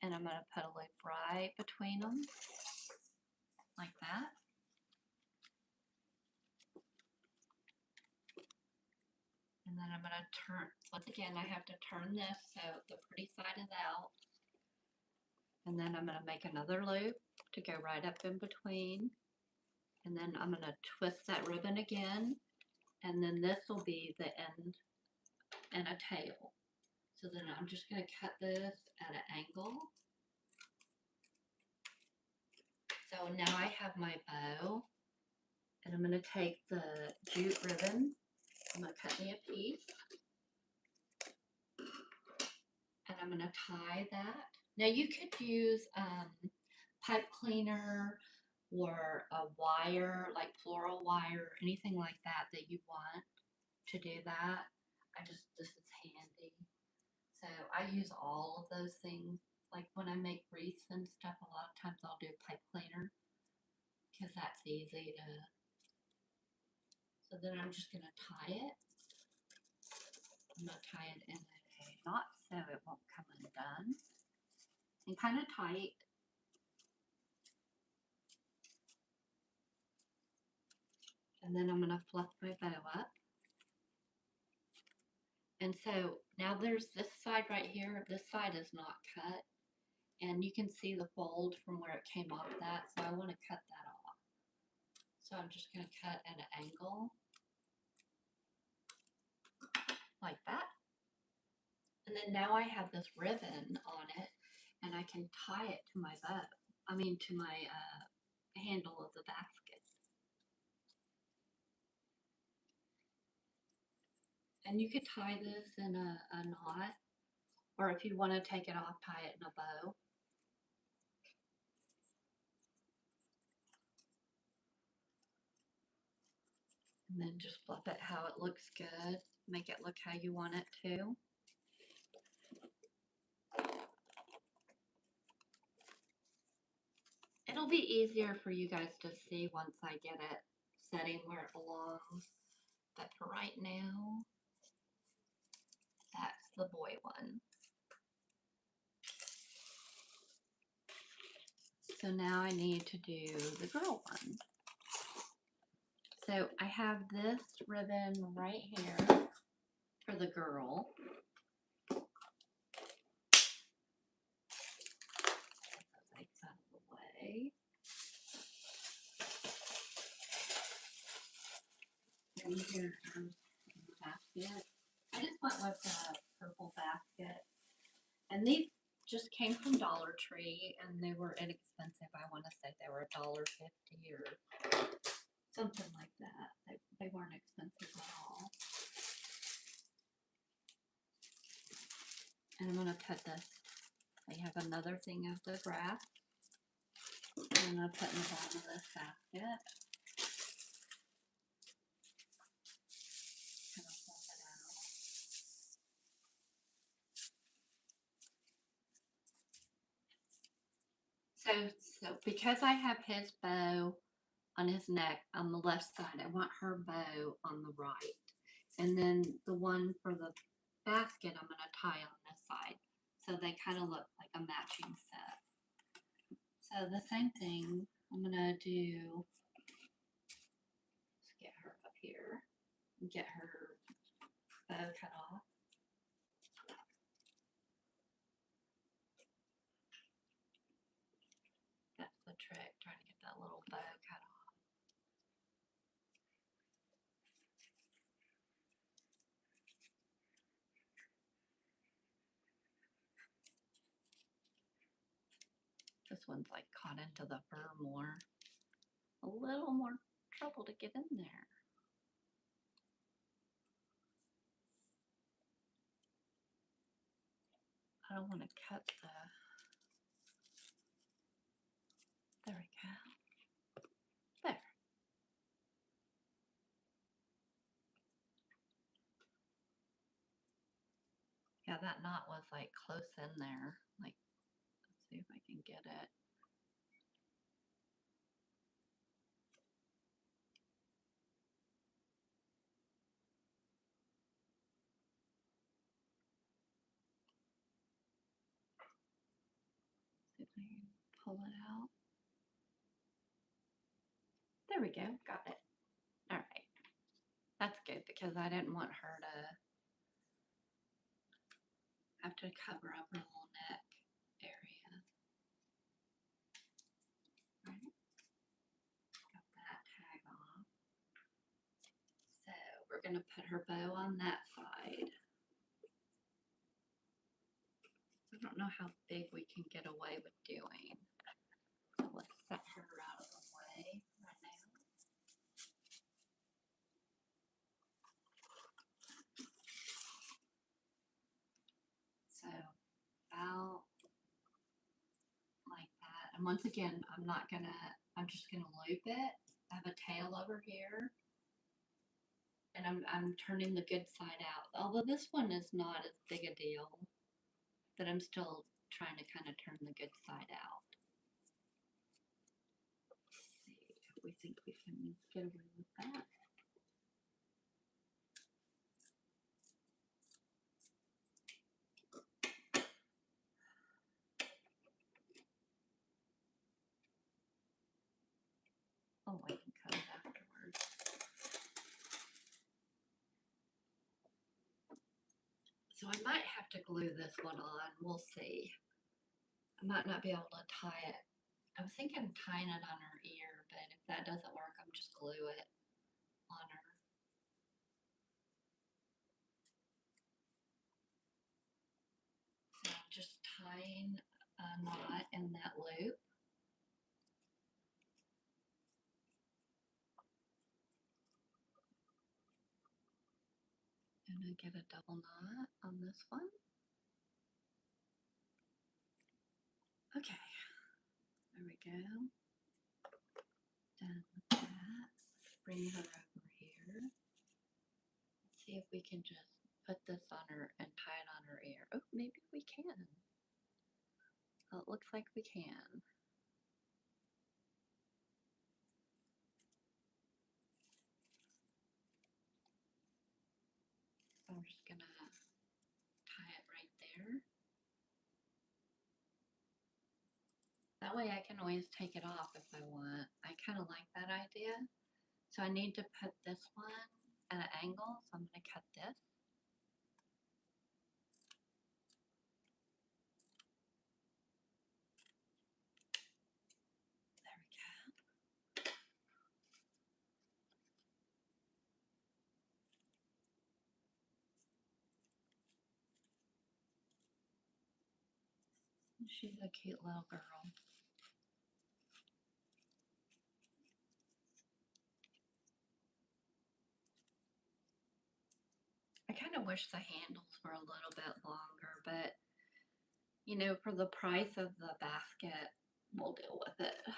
and I'm going to put a loop right between them, like that. And then I'm going to turn, once again, I have to turn this so the pretty side is out. And then I'm going to make another loop to go right up in between. And then I'm going to twist that ribbon again. And then this will be the end and a tail. So then I'm just going to cut this at an angle. So now I have my bow. And I'm going to take the jute ribbon. I'm going to cut me a piece. And I'm going to tie that. Now you could use pipe cleaner or a wire, like floral wire, anything like that that you want to do that. This is handy. So I use all of those things. Like when I make wreaths and stuff, a lot of times I'll do pipe cleaner because that's easy to. So then I'm just going to tie it. I'm going to tie it in a knot so it won't come undone. And kind of tight. And then I'm going to fluff my bow up. And so now there's this side right here. This side is not cut. And you can see the fold from where it came off that. So I want to cut that off. So I'm just going to cut at an angle. Like that. And then now I have this ribbon on it. And I can tie it to my bow. To my handle of the basket. And you could tie this in a knot, or if you want to take it off, tie it in a bow. And then just fluff it how it looks good. Make it look how you want it to. It'll be easier for you guys to see once I get it setting where it belongs. But for right now, that's the boy one. So now I need to do the girl one. So I have this ribbon right here for the girl. Take that out of the way. And here's the basket. I just went with the purple basket. And these just came from Dollar Tree, and they were inexpensive. I want to say they were $1.50 or something like that. They weren't expensive at all. And I'm going to put this. I have another thing of the grass. I'm going to put in the bottom of this basket. Kind of pull it out. So because I have his bow on his neck on the left side, I want her bow on the right. And then the one for the basket I'm going to tie on this side. So they kind of look like a matching set. So the same thing I'm going to do. Let's get her up here and get her bow cut off. That's the trick, trying to get that little bow cut off. one's like caught into the fur more. A little more trouble to get in there. I don't want to cut the, there we go. There. Yeah, that knot was like close in there. Like, let's see if I can get it. See if I can pull it out. There we go, got it. All right. That's good because I didn't want her to have to cover up her whole neck area. All right. Got that tag off. So we're gonna put her bow on that side. I don't know how big we can get away with doing. So let's set her out of the way right now. So about like that. And once again, I'm just gonna loop it. I have a tail over here. And I'm turning the good side out. Although this one is not as big a deal, but I'm still trying to kind of turn the good side out. Let's see if we think we can get away with that. Oh, I can cut it afterwards. So I might have to glue this one on. We'll see. I might not be able to tie it. I was thinking tying it on her ear, but if that doesn't work, I'm just glue it on her. So I'm just tying a knot in that loop. And I get a double knot on this one. Okay, there we go. Done with that. Bring her over here. Let's see if we can just put this on her and tie it on her ear. Oh, maybe we can. Well, it looks like we can. So I'm just gonna tie it right there. That way I can always take it off if I want. I kind of like that idea. So I need to put this one at an angle, so I'm gonna cut this. There we go. She's a cute little girl. I kind of wish the handles were a little bit longer, but you know, for the price of the basket, we'll deal with it.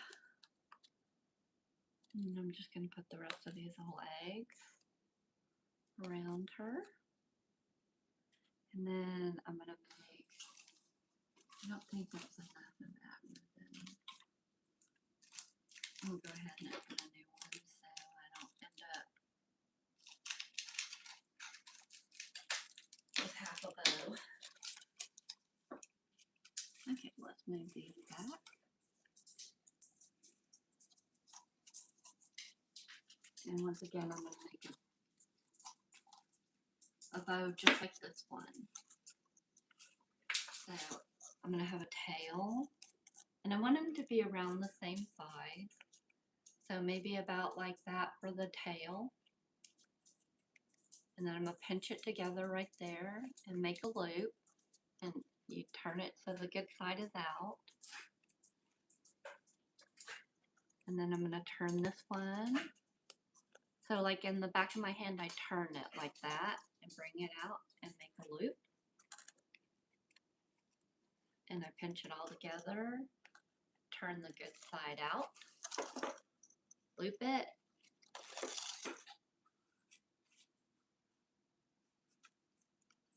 And I'm just going to put the rest of these little eggs around her. And then I'm going to make, I don't think that's enough of that ribbon. I'll go ahead and open a new one so I don't end up with half a bow. Okay, let's move these back. And once again, I'm going to make a bow just like this one. So I'm going to have a tail, and I want them to be around the same size. So maybe about like that for the tail. And then I'm going to pinch it together right there and make a loop. And you turn it so the good side is out. And then I'm going to turn this one. So like in the back of my hand, I turn it like that and bring it out and make a loop. And I pinch it all together, turn the good side out, loop it.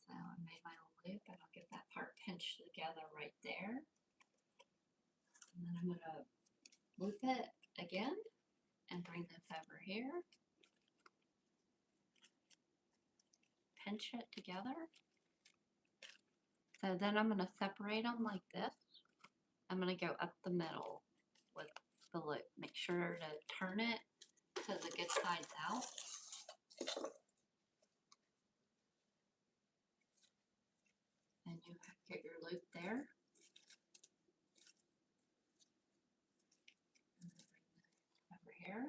So I made my own loop, and I'll get that part pinched together right there. And then I'm going to loop it again and bring this over here. Pinch it together. So then I'm going to separate them like this. I'm going to go up the middle with the loop. Make sure to turn it so the good side's out. And you get your loop there. Over here.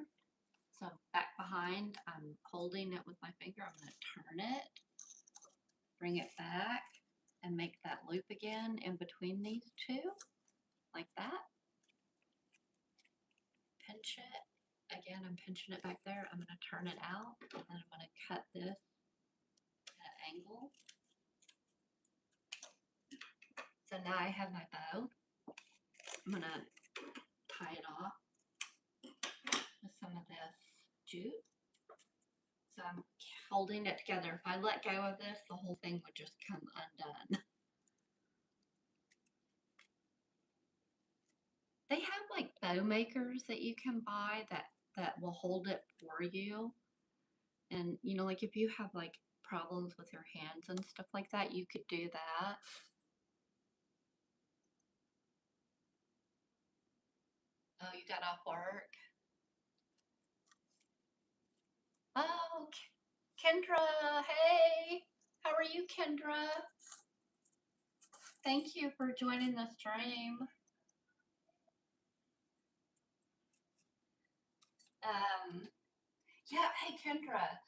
So back behind, I'm holding it with my finger. I'm going to turn it, bring it back, and make that loop again in between these two, like that. Pinch it. Again, I'm pinching it back there. I'm going to turn it out, and then I'm going to cut this at an angle. So now I have my bow. I'm going to tie it off with some of this jute. So I'm holding it together. If I let go of this, the whole thing would just come undone. They have like bow makers that you can buy that will hold it for you. And you know, like if you have like problems with your hands and stuff like that, you could do that. Oh, you got off work? Oh, Kendra, hey, how are you, Kendra? Thank you for joining the stream. Yeah, hey, Kendra.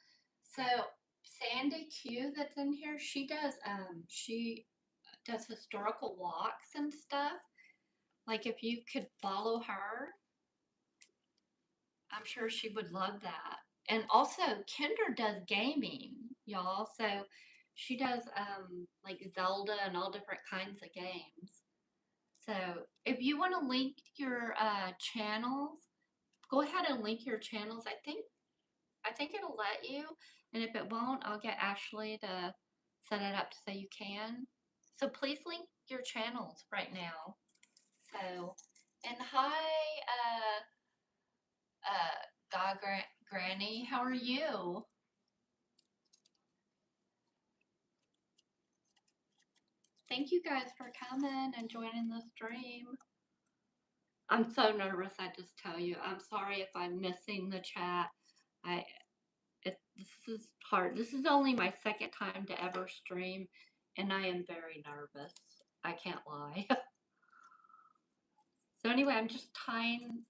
So Sandy Q that's in here, she does historical walks and stuff. Like if you could follow her, I'm sure she would love that. And also, Kendra does gaming, y'all. So she does like Zelda and all different kinds of games. So if you want to link your channels, go ahead and link your channels. I think it'll let you. And if it won't, I'll get Ashley to set it up so you can. So please link your channels right now. So, and hi, God Granny, how are you? Thank you guys for coming and joining the stream. I'm so nervous, I just tell you. I'm sorry if I'm missing the chat. This is hard. This is only my second time to ever stream, and I am very nervous. I can't lie. So anyway, I'm just tying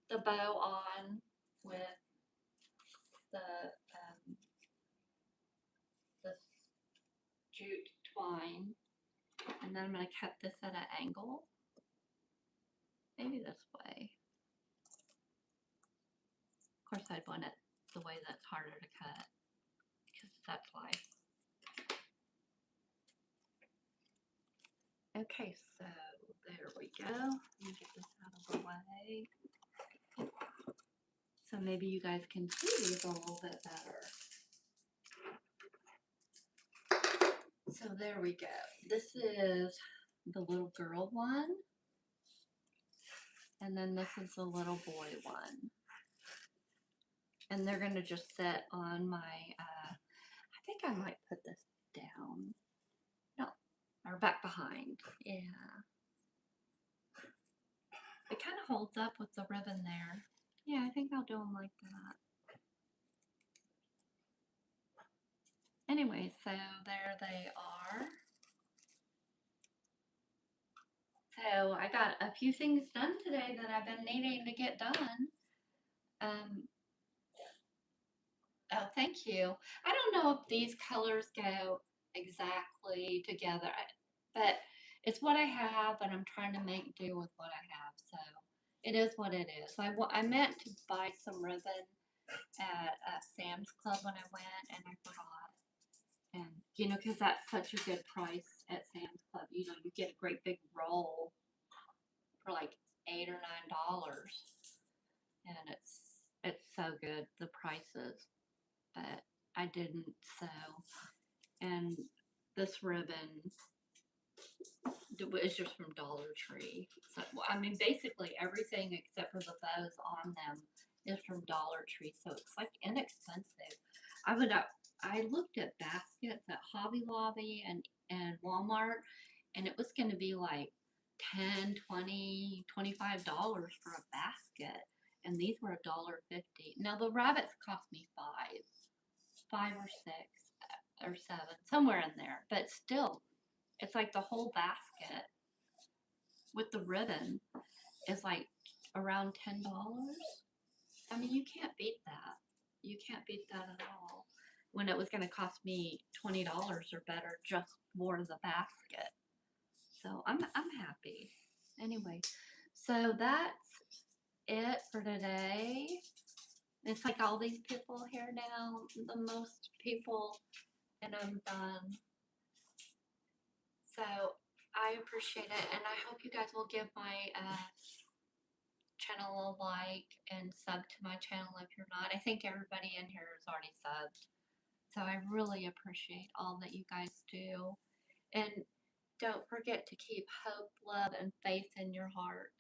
the bow on with the this jute twine, and then I'm going to cut this at an angle. Maybe this way. Of course, I'd want it the way that's harder to cut because that's life. Okay, so there we go. Let me get this out of the way. So maybe you guys can see these a little bit better. So there we go. This is the little girl one. And then this is the little boy one. And they're going to just sit on my, I think I might put this down. No, or back behind. Yeah. It kind of holds up with the ribbon there. Yeah, I think I'll do them like that. Anyway, so there they are. So I got a few things done today that I've been needing to get done. Oh, thank you. I don't know if these colors go exactly together, but it's what I have, and I'm trying to make do with what I have. So It is what it is. I meant to buy some ribbon at Sam's Club when I went, and I forgot. And, you know, because that's such a good price at Sam's Club. You know, you get a great big roll for like $8 or $9, and it's so good, the prices. But I didn't, so. And this ribbon is just from Dollar Tree. So, well, I mean, basically everything except for the bows on them is from Dollar Tree. So it's like inexpensive. I looked at baskets at Hobby Lobby and Walmart, and it was going to be like 10, 20, $25 for a basket. And these were $1.50. Now the rabbits cost me five or six or seven, somewhere in there. But still, it's like the whole basket with the ribbon is like around $10. I mean, you can't beat that. You can't beat that at all. When it was going to cost me $20 or better just for the basket. So I'm happy. Anyway, so that's it for today. It's like all these people here now, the most people, and I'm done. So I appreciate it, and I hope you guys will give my channel a like and sub to my channel if you're not. I think everybody in here is already subbed. So I really appreciate all that you guys do. And don't forget to keep hope, love, and faith in your heart.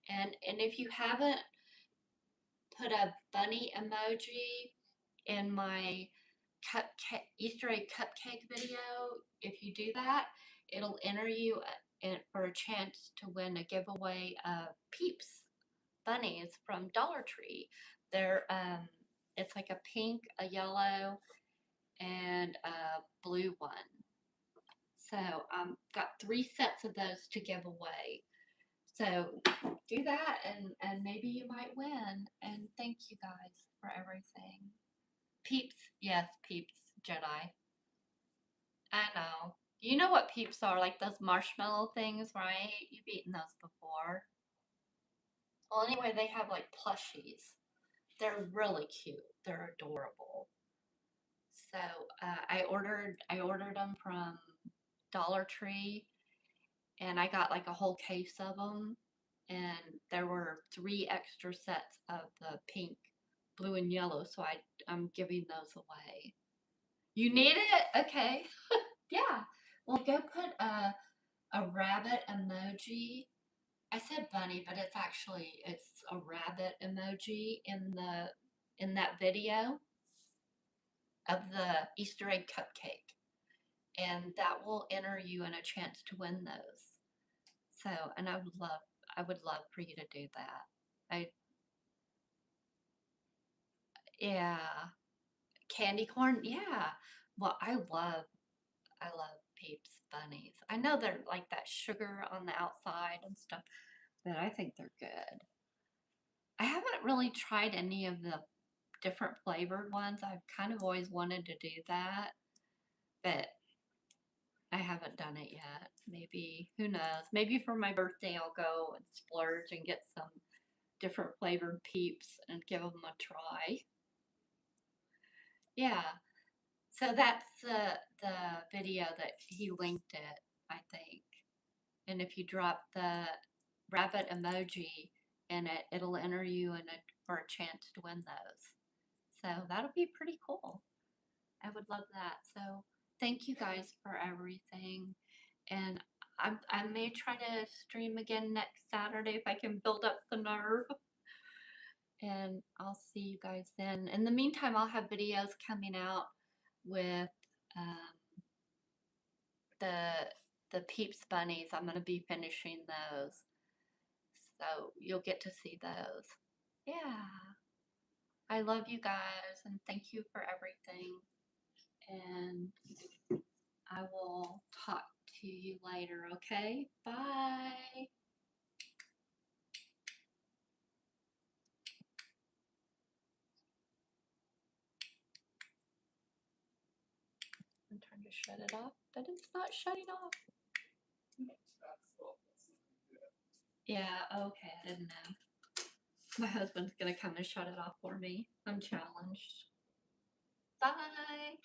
And if you haven't put a bunny emoji in my Easter egg cupcake video, if you do that, it'll enter you for a chance to win a giveaway of Peeps bunnies from Dollar Tree. They're it's like a pink, a yellow, and a blue one. So got 3 sets of those to give away. So do that, and maybe you might win. And thank you guys for everything. Peeps, yes, Peeps Jedi. I know. You know what Peeps are, like those marshmallow things, right? You've eaten those before. Well, anyway, they have like plushies. They're really cute. They're adorable. So I ordered them from Dollar Tree, and I got like a whole case of them. And there were 3 extra sets of the pink, blue, and yellow. So I'm giving those away. You need it? Okay. Yeah. Well, go put a rabbit emoji. I said bunny, but it's a rabbit emoji in that video of the Easter egg cupcake, and that will enter you in a chance to win those. So, and I would love for you to do that. I Yeah, candy corn. Yeah. Well, I love Peeps bunnies. I know they're like that sugar on the outside and stuff, but I think they're good. I haven't really tried any of the different flavored ones. I've kind of always wanted to do that, but I haven't done it yet. Maybe, who knows? Maybe for my birthday I'll go and splurge and get some different flavored Peeps and give them a try. Yeah. So that's the video that he linked it, I think. And if you drop the rabbit emoji in it, it'll enter you for a chance to win those. So that'll be pretty cool. I would love that. So thank you guys for everything. And I may try to stream again next Saturday if I can build up the nerve. And I'll see you guys then. In the meantime, I'll have videos coming out with um, the Peeps bunnies. I'm going to be finishing those. So you'll get to see those. Yeah. I love you guys and thank you for everything. And I will talk to you later, okay? Bye. I'm trying to shut it off, but it's not shutting off. Yeah, okay, I didn't know. My husband's gonna come and shut it off for me. I'm challenged. Bye.